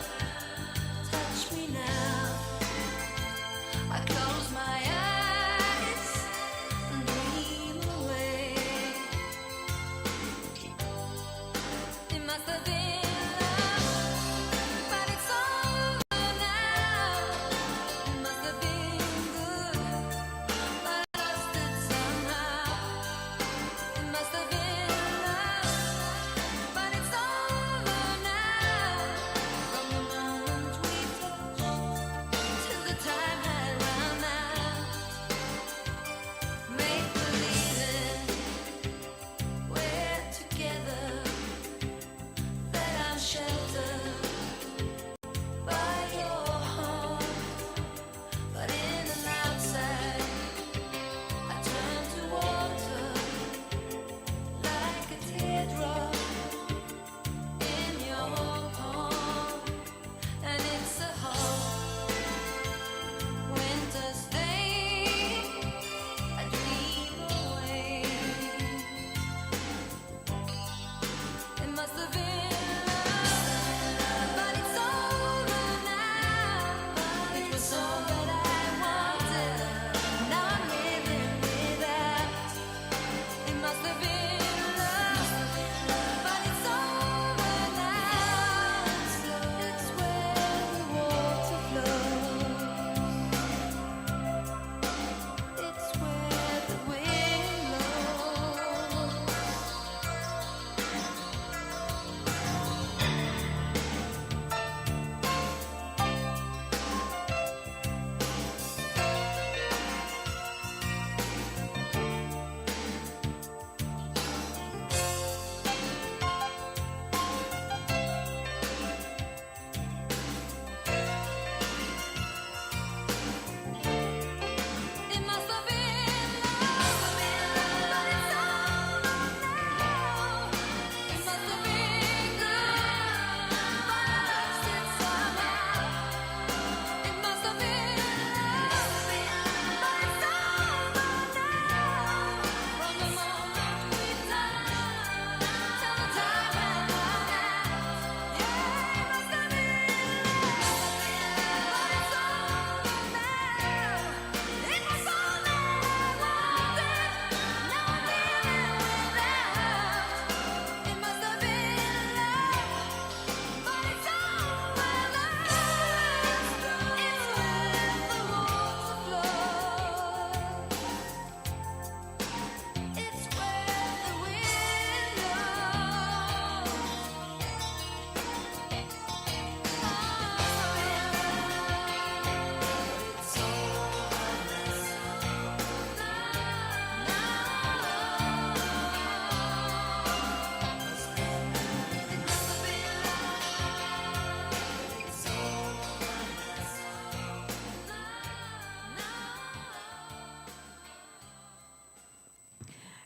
Touch me now. I close my eyes and dream away.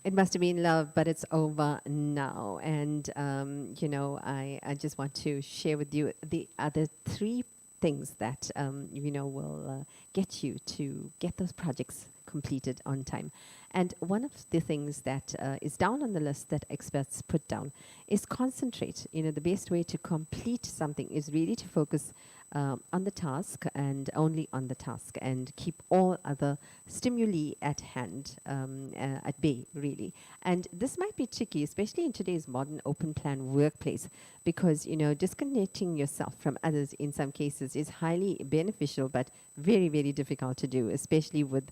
It must have been love, but it's over now. And, I just want to share with you the other three things that, will get you to get those projects completed on time. And one of the things that is down on the list that experts put down is concentrate. The best way to complete something is really to focus on the task and only on the task, and keep all other stimuli at hand, at bay, really. And this might be tricky, especially in today's modern open plan workplace, because disconnecting yourself from others in some cases is highly beneficial, but very, very difficult to do, especially with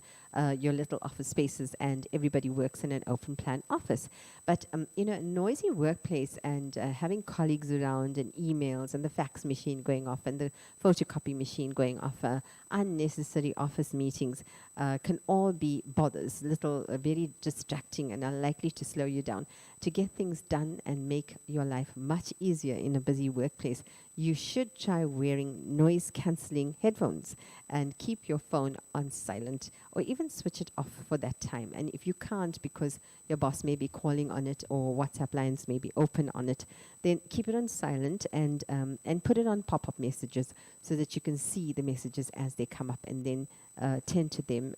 your little office spaces and everybody works in an open plan office. But noisy workplace and having colleagues around and emails and the fax machine going off and the photocopy machine going off, unnecessary office meetings can all be bothers, very distracting and unlikely to slow you down. To get things done and make your life much easier in a busy workplace, you should try wearing noise-canceling headphones and keep your phone on silent, or even switch it off for that time. And if you can't because your boss may be calling on it or WhatsApp lines may be open on it, then keep it on silent and put it on pop-up messages so that you can see the messages as they come up, and then tend to them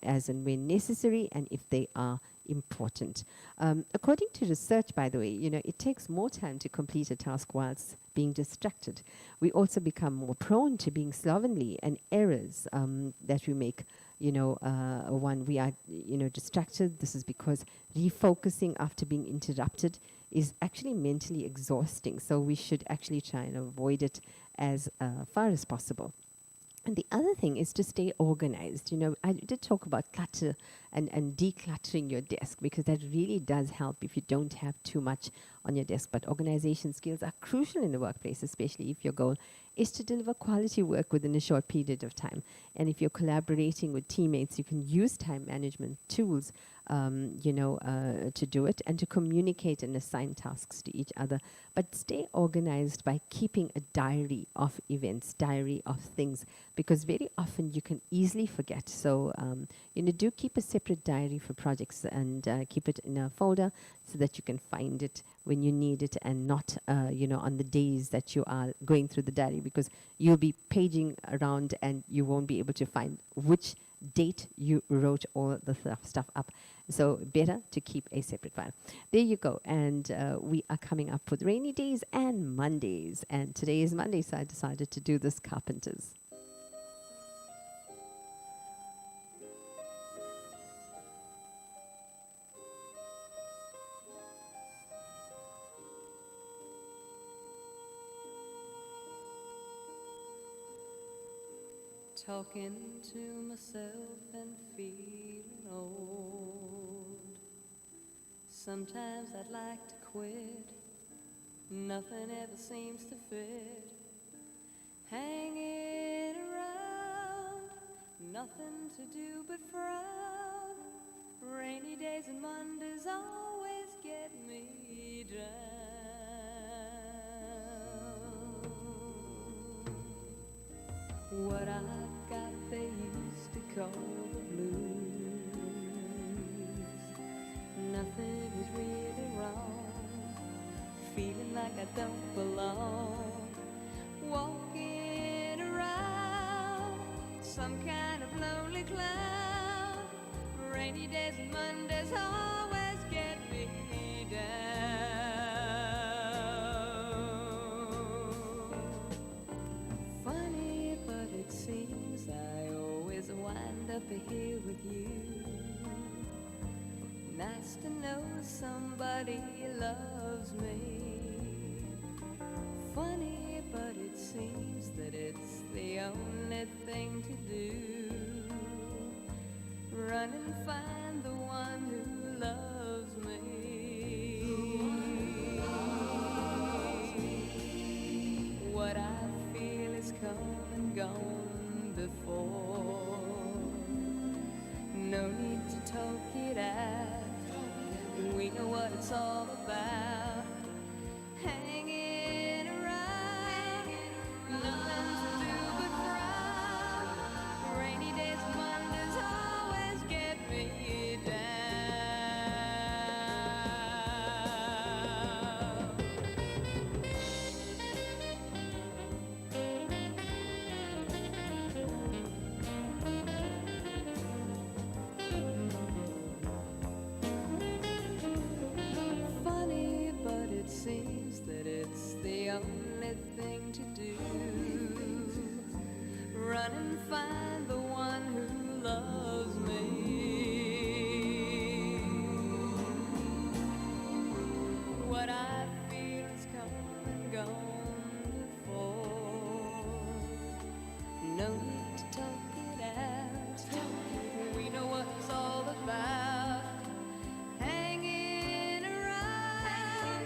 as and when necessary and if they are important. According to research, by the way, it takes more time to complete a task whilst being distracted. We also become more prone to being slovenly, and errors that we make, when we are, distracted. This is because refocusing after being interrupted is actually mentally exhausting. So we should actually try and avoid it as far as possible. And the other thing is to stay organized. I did talk about clutter and decluttering your desk, because that really does help if you don't have too much on your desk. But organization skills are crucial in the workplace, especially if your goal is to deliver quality work within a short period of time. And if you're collaborating with teammates, you can use time management tools to do it and to communicate and assign tasks to each other. But stay organized by keeping a diary of events, diary of things, because very often you can easily forget. So, do keep a separate diary for projects, and keep it in a folder so that you can find it when you need it, and not, on the days that you are going through the diary, because you'll be paging around and you won't be able to find which date you wrote all the stuff up. So better to keep a separate file. There you go. And we are coming up with rainy days and Mondays. And today is Monday, so I decided to do this Carpenters. Talking to myself and feeling old. Sometimes I'd like to quit. Nothing ever seems to fit. Hanging around, nothing to do but frown. Rainy days and Mondays always get me down. What I've got they used to call the blues. Nothing is really wrong. Feeling like I don't belong. Walking around some kind of lonely cloud. Rainy days and Mondays always get me down. Funny, but it seems I always wind up here with you. Nice to know somebody loves me. Funny, but it seems that it's the only thing to do. Run and find the one who loves me. What I feel is come and gone before. No need to talk it out. We know what it's all about. Hanging around, nothing to do but frown. Rainy days and Mondays always get me down. to do. Run and find the one who loves me. What I feel is come and gone before. No need to talk it out. We know what it's all about. Hanging around,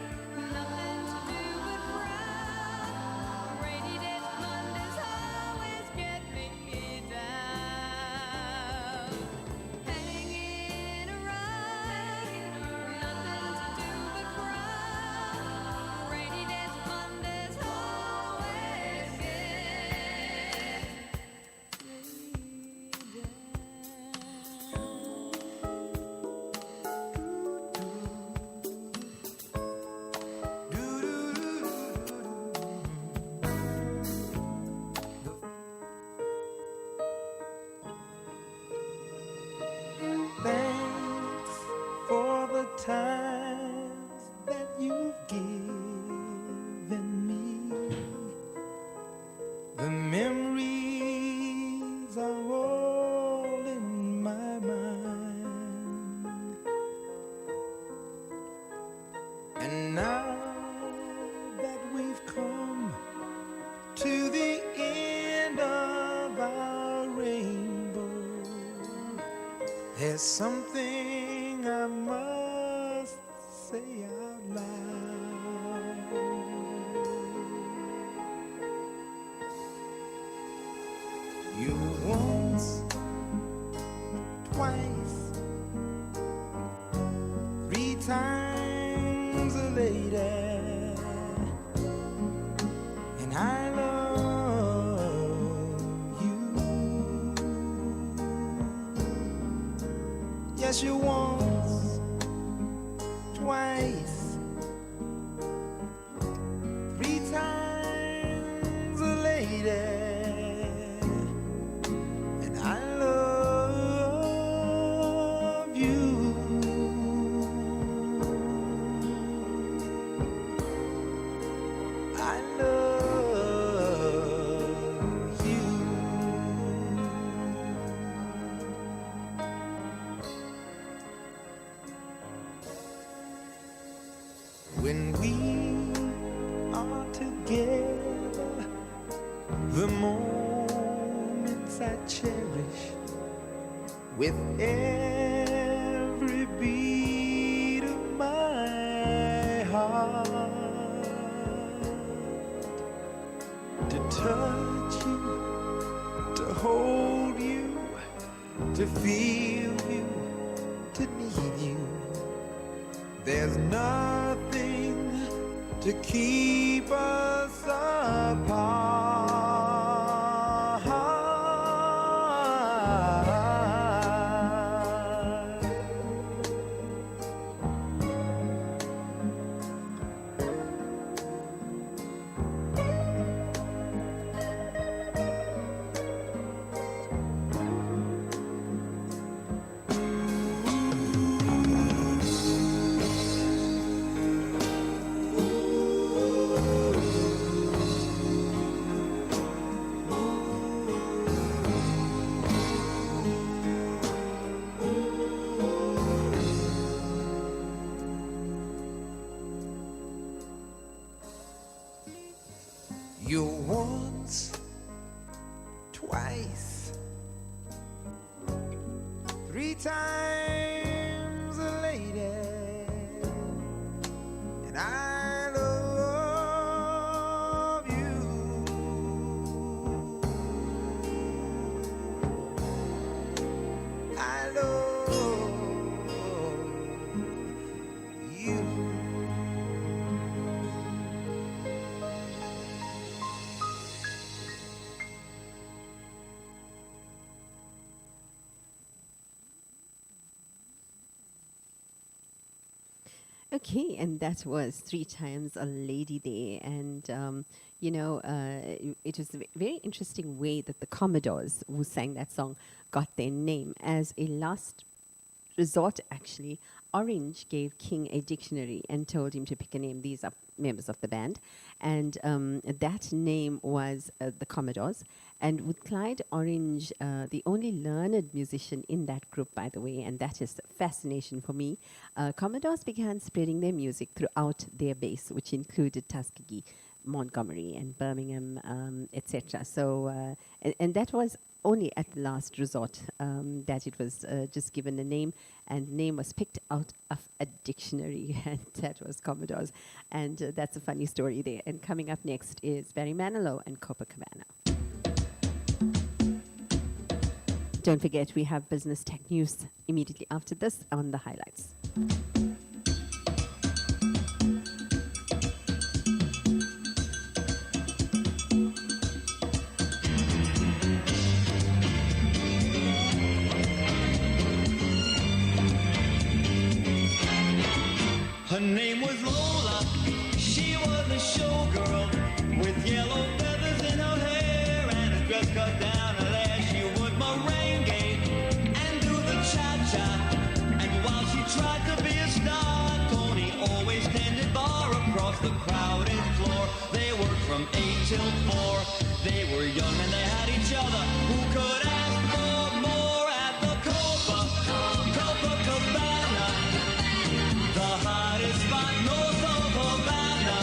nothing to do but frown. Rainy days, Mondays always get me down. Hanging around, nothing to do but frown. Rainy days, Mondays always get me down. Thanks for the times that you've given me. The memories are all in my mind. And now that we've come to the end of our rainbow, there's something I must say out loud. You once, twice, three times a lady, and I love you. Yes, you once, twice, three times a lady, and I love you. I love you. When we are together, the moments I cherish with every beat of my heart. To touch you, to hold you, to feel you, to need you. There's nothing to keep us apart. You once, twice, three times a lady, and I love you. I love you. Okay, and that was Three Times a Lady there. And, it was a very interesting way that the Commodores who sang that song got their name as a last resort, actually, Orange gave King a dictionary and told him to pick a name. These are members of the band. And that name was the Commodores. And with Clyde Orange, the only learned musician in that group, by the way, and that is fascination for me, Commodores began spreading their music throughout their base, which included Tuskegee, Montgomery, and Birmingham, etc. So, and that was only at the last resort that it was just given a name, and name was picked out of a dictionary, and that was Commodores. And that's a funny story there. And coming up next is Barry Manilow and Copacabana. Don't forget, we have business tech news immediately after this on the highlights. Her name was Lola, she was a showgirl with yellow feathers in her hair and a dress cut down her there. She would merengue and do the cha-cha, and while she tried to be a star, Tony always tended bar across the crowded floor. They worked from 8 till 4, they were young and they had each other. Who could ask for more at the Copacabana? The hottest spot north of Havana.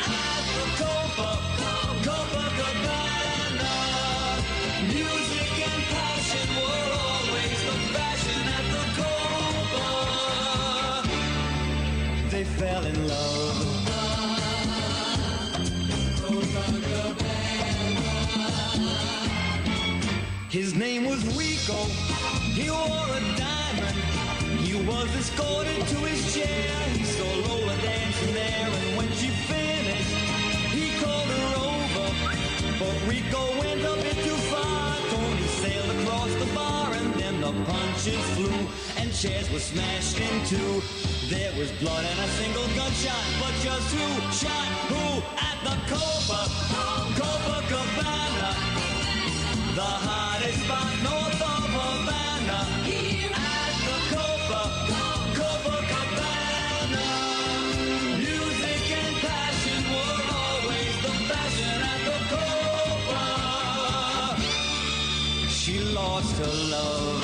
At the Copacabana. Music and passion were always the fashion at the Copa. They fell in love. His name was Rico, he wore a diamond. He was escorted to his chair. He saw Lola dancing there, and when she finished, he called her over. But Rico went a bit too far. Tony sailed across the bar, and then the punches flew, and chairs were smashed in two. There was blood and a single gunshot, but just who shot who at the Copacabana? The hottest spot north of Havana. At the Copacabana. Music and passion were always the fashion at the Copa. She lost her love.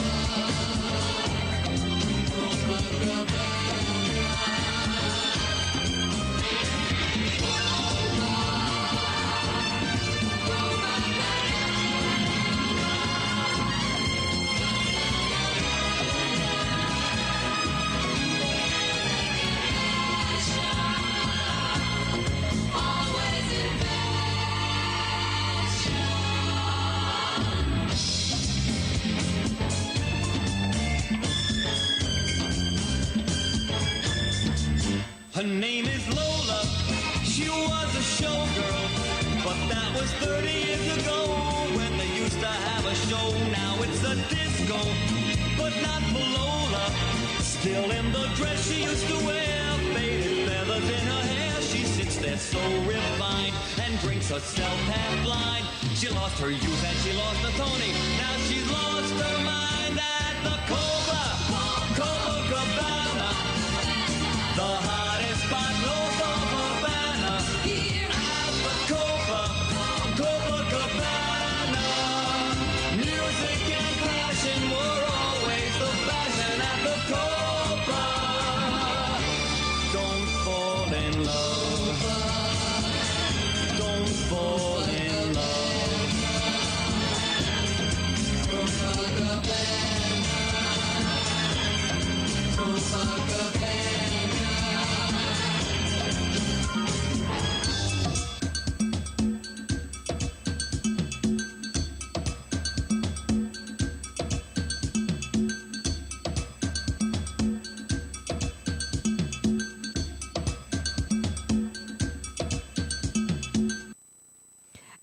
Her name is Lola, she was a showgirl, but that was 30 years ago when they used to have a show. Now it's a disco, but not for Lola. Still in the dress she used to wear, faded feathers in her hair. She sits there so refined and drinks herself half blind. She lost her youth and she lost her Tony. Now she's lost her mind at the Copacabana. The hottest spot north of Havana. At the Copacabana. Music and passion were always the fashion at the Copa. Don't fall in love. Don't fall in love. Copacabana.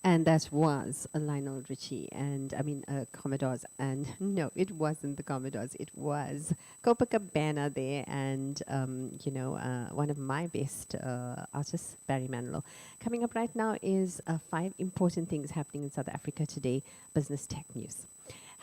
And that was Lionel Richie, and Commodores. And no, it wasn't the Commodores. It was Copacabana there, and one of my best artists, Barry Manilow. Coming up right now is 5 important things happening in South Africa today. Business tech news.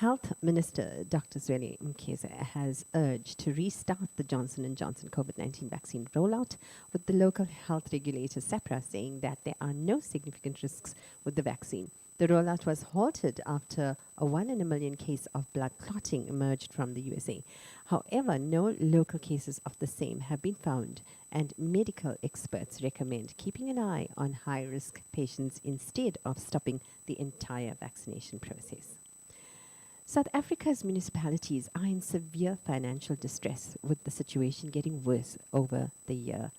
Health Minister Dr. Zweli Mkhize has urged to restart the Johnson & Johnson COVID-19 vaccine rollout, with the local health regulator SAPRA saying that there are no significant risks with the vaccine. The rollout was halted after a 1 in a million case of blood clotting emerged from the USA. However, no local cases of the same have been found, and medical experts recommend keeping an eye on high-risk patients instead of stopping the entire vaccination process. South Africa's municipalities are in severe financial distress, with the situation getting worse over the year.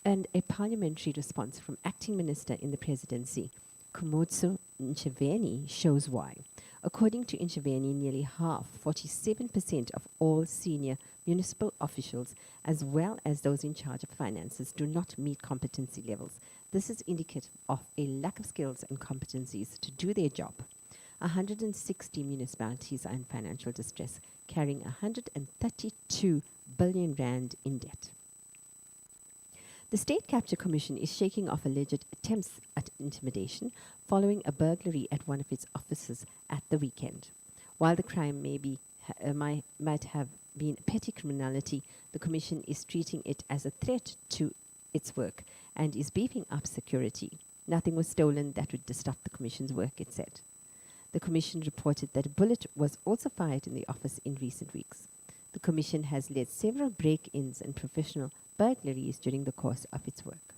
And a parliamentary response from acting minister in the presidency, Khumbudzo Ntshavheni, shows why. According to Ntshavheni, nearly half, 47% of all senior municipal officials, as well as those in charge of finances, do not meet competency levels. This is indicative of a lack of skills and competencies to do their job. 160 municipalities are in financial distress, carrying 132 billion rand in debt. The State Capture Commission is shaking off alleged attempts at intimidation following a burglary at one of its offices at the weekend. While the crime might have been petty criminality, the Commission is treating it as a threat to its work and is beefing up security. Nothing was stolen that would disrupt the Commission's work, it said. The Commission reported that a bullet was also fired in the office in recent weeks. The Commission has led several break-ins and professional burglaries during the course of its work.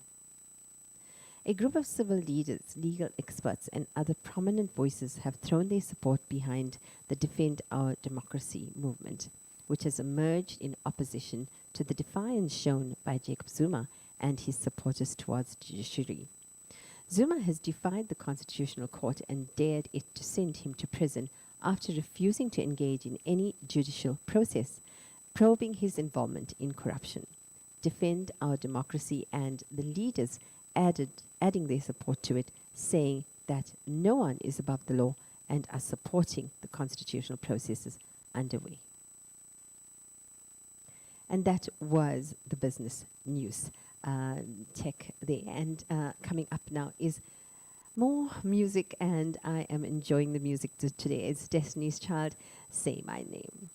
A group of civil leaders, legal experts, and other prominent voices have thrown their support behind the Defend Our Democracy movement, which has emerged in opposition to the defiance shown by Jacob Zuma and his supporters towards the judiciary. Zuma has defied the Constitutional Court and dared it to send him to prison after refusing to engage in any judicial process, probing his involvement in corruption. Defend Our Democracy and the leaders adding their support to it, saying that no one is above the law and are supporting the constitutional processes underway. And that was the business news. Tech there. And coming up now is more music, and I am enjoying the music today. It's Destiny's Child, Say My Name.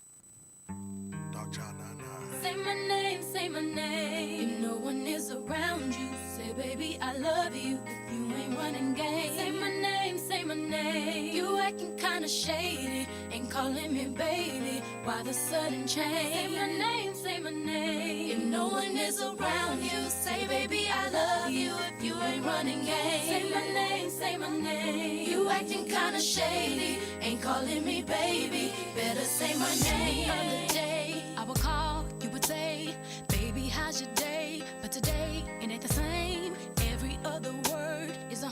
Say my name, say my name. If no one is around you, say baby I love you. If you ain't running game, say my name, say my name. You acting kinda shady, ain't calling me baby. Why the sudden change? Say my name, say my name. If no one is around you, say baby I love you. If you ain't running game, say my name, say my name. You acting kinda shady, ain't calling me baby. Better say my name. The other day I would call, you would say, baby, how's your day? But today, it ain't the same. Every other word is a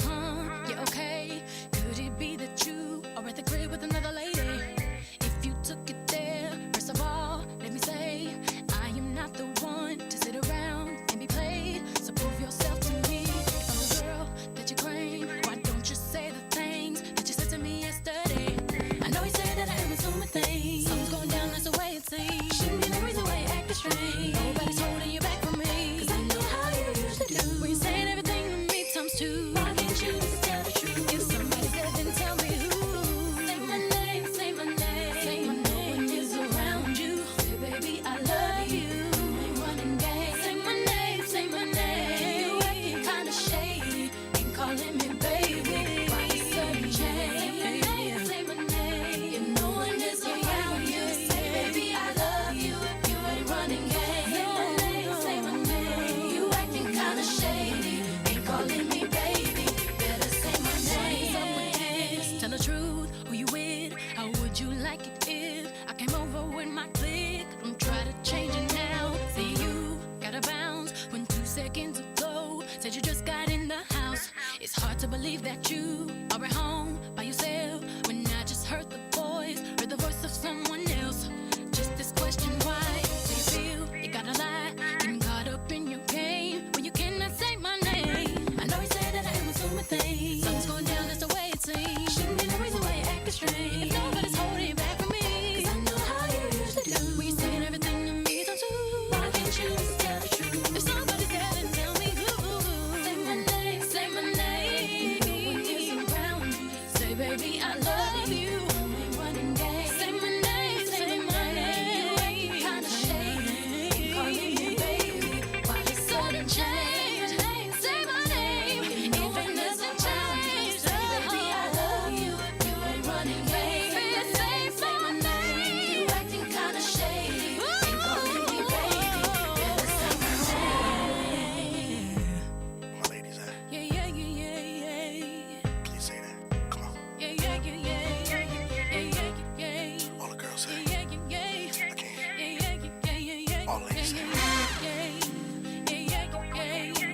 yeah, okay. Could it be that you are at the crib with another lady? If you took it there, first of all, let me say, I am not the one to sit around and be played. So prove yourself to me. If I'm the girl that you claim, why don't you say the things that you said to me yesterday? I know you said that I am assuming things. Something's going down, that's the way it seems. Shouldn't be no reason why you acting strange. Nobody's holding you back from me, 'cause I know how you usually do. When you're saying everything to me times two, why can't you just tell the truth? If somebody said, then tell me who. Say my name, say my name. Say my name is around you. Say baby I love you. Ain't running game. Say my name, say my name. You acting kinda shady, ain't calling me baby. Why you sudden change? Say my name, say my name. If no one is around you, say baby I love you. If you ain't running game, say my name, say my name. You acting kinda shady, ain't calling me baby. Better say my name. What's up with this? Tell the truth, who you with? How would you like it if I came over with my clique? Don't try to change it now. See you gotta bounce when 2 seconds ago said you just got in the house. It's hard to believe that you are at home by yourself when I just heard the voice of someone else. Just this question, why do you feel you gotta lie? Getting caught up in your game when you cannot say my name. I know you said that I am assuming things. Something's going down, that's the way it seems. Shouldn't be no reason why you acting strange. If nobody's holding you back from me, 'cause I know how you usually do. When you're saying everything to me times two, why can't you just tell the truth? If somebody's there, then tell me who. Say my name, say my name. No one is around. All ladies say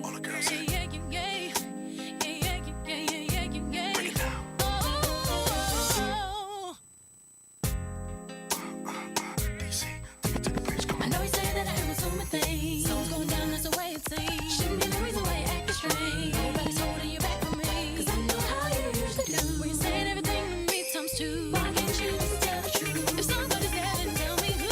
all the girls say break it down. DC, take it to the bridge, come I on. know you say that I am assuming things. Someone's going down, that's the way it seems. Shouldn't be the reason why you're acting strange. Nobody's holding you back from me. 'Cause I know how you usually do. When you're saying everything to me times two. Why can't you just tell the truth? If somebody's there, then tell me who.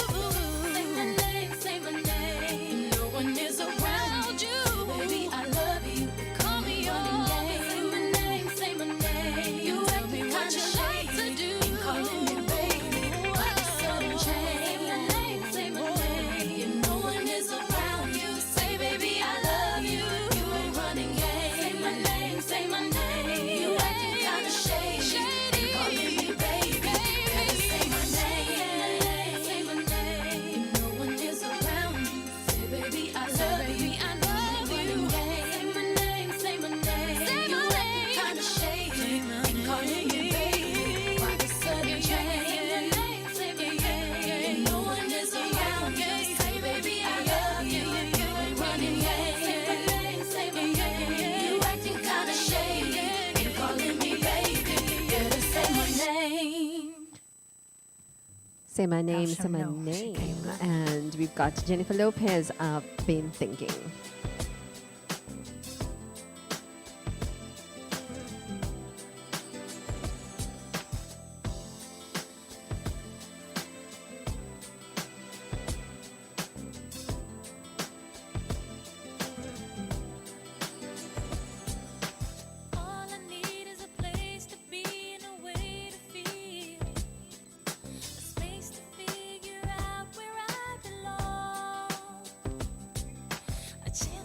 Say my name, say my name. No one is around you. Baby, I love you. Call me your name. Say my name, say my name. You ask me what you like to do. Ain't calling me baby. Why the sudden change? Say my name, say my name. No one is around you. Say baby, I love you. You ain't running game. Say my name, say my name. You acting kinda shady. Ain't calling me baby. Better say my name, say my name. No one is around you. Say baby, I love you. I love you. Say my name, say my name. You acting kinda shady. Ain't calling me baby. Why the sudden change? Say my name, say my name. No one is around you. Say baby, I love you. You ain't running game. Say my name, say my name. You acting kinda shady. Ain't calling me baby. Better say my name. Say my name, shall say my know she name. came back. And we've got Jennifer Lopez, I've been thinking. All I need is a place to be and a way to feel. A space to figure out where I belong. A chance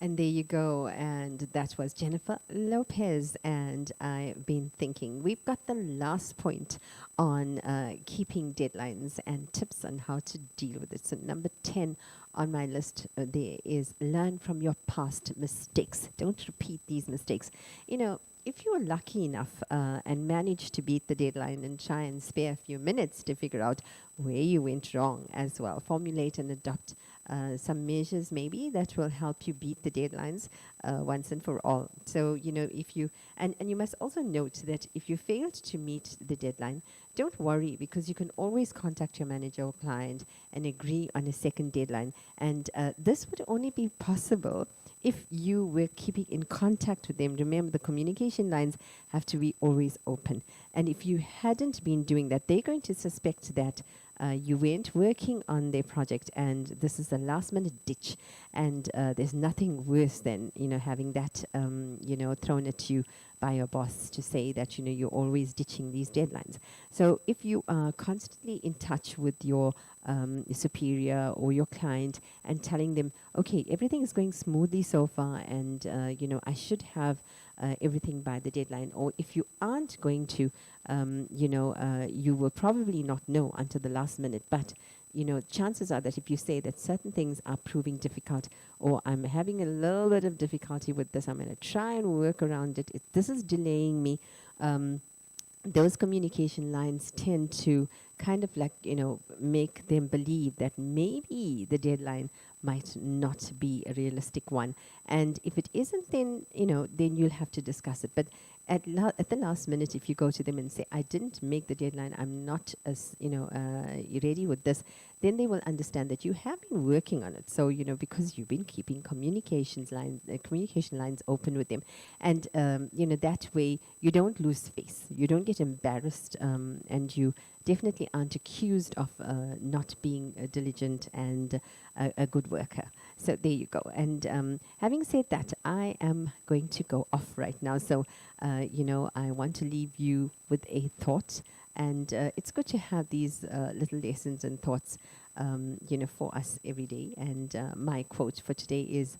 And there you go. And that was Jennifer Lopez. And I've been thinking, we've got the last point on keeping deadlines and tips on how to deal with it. So number 10 on my list there is learn from your past mistakes. Don't repeat these mistakes. You know, if you are lucky enough and manage to beat the deadline and try and spare a few minutes to figure out where you went wrong as well, formulate and adopt some measures maybe that will help you beat the deadlines once and for all. So, you know, if you, and you must also note that if you failed to meet the deadline, don't worry, because you can always contact your manager or client and agree on a second deadline. And this would only be possible if you were keeping in contact with them. Remember, the communication lines have to be always open. And if you hadn't been doing that, they're going to suspect that you weren't working on their project, and this is a last-minute ditch. And there's nothing worse than, you know, having that, you know, thrown at you by your boss to say that, you know, you're always ditching these deadlines. So if you are constantly in touch with your superior or your client and telling them, okay, everything is going smoothly so far, and you know, I should have everything by the deadline. Or if you aren't going to, you know, you will probably not know until the last minute. But you know, chances are that if you say that certain things are proving difficult, or I'm having a little bit of difficulty with this, I'm going to try and work around it. This is delaying me. Those communication lines tend to kind of like, you know, make them believe that maybe the deadline might not be a realistic one. And if it isn't, then, you know, then you'll have to discuss it. But at the last minute, if you go to them and say, I didn't make the deadline, I'm not as, you know, ready with this, then they will understand that you have been working on it. So, you know, because you've been keeping communication lines open with them. And, you know, that way you don't lose face. You don't get embarrassed, and you definitely aren't accused of not being diligent and a good worker. So there you go. And having said that, I am going to go off right now. So, you know, I want to leave you with a thought. And it's good to have these little lessons and thoughts, you know, for us every day. And my quote for today is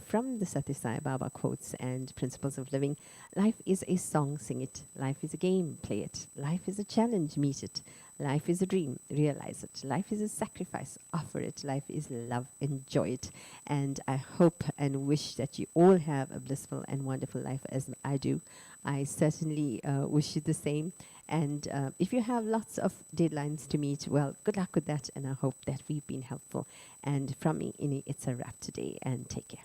from the Satya Sai Baba Quotes and Principles of Living. Life is a song, sing it. Life is a game, play it. Life is a challenge, meet it. Life is a dream, realize it. Life is a sacrifice, offer it. Life is love, enjoy it. And I hope and wish that you all have a blissful and wonderful life as I do. I certainly wish you the same. And if you have lots of deadlines to meet, well, good luck with that. And I hope that we've been helpful. And from me, Ini, it's a wrap today. And take care.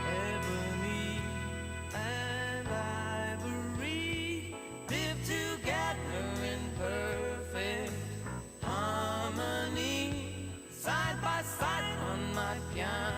Ebony and ivory live together in perfect harmony, side by side on my piano.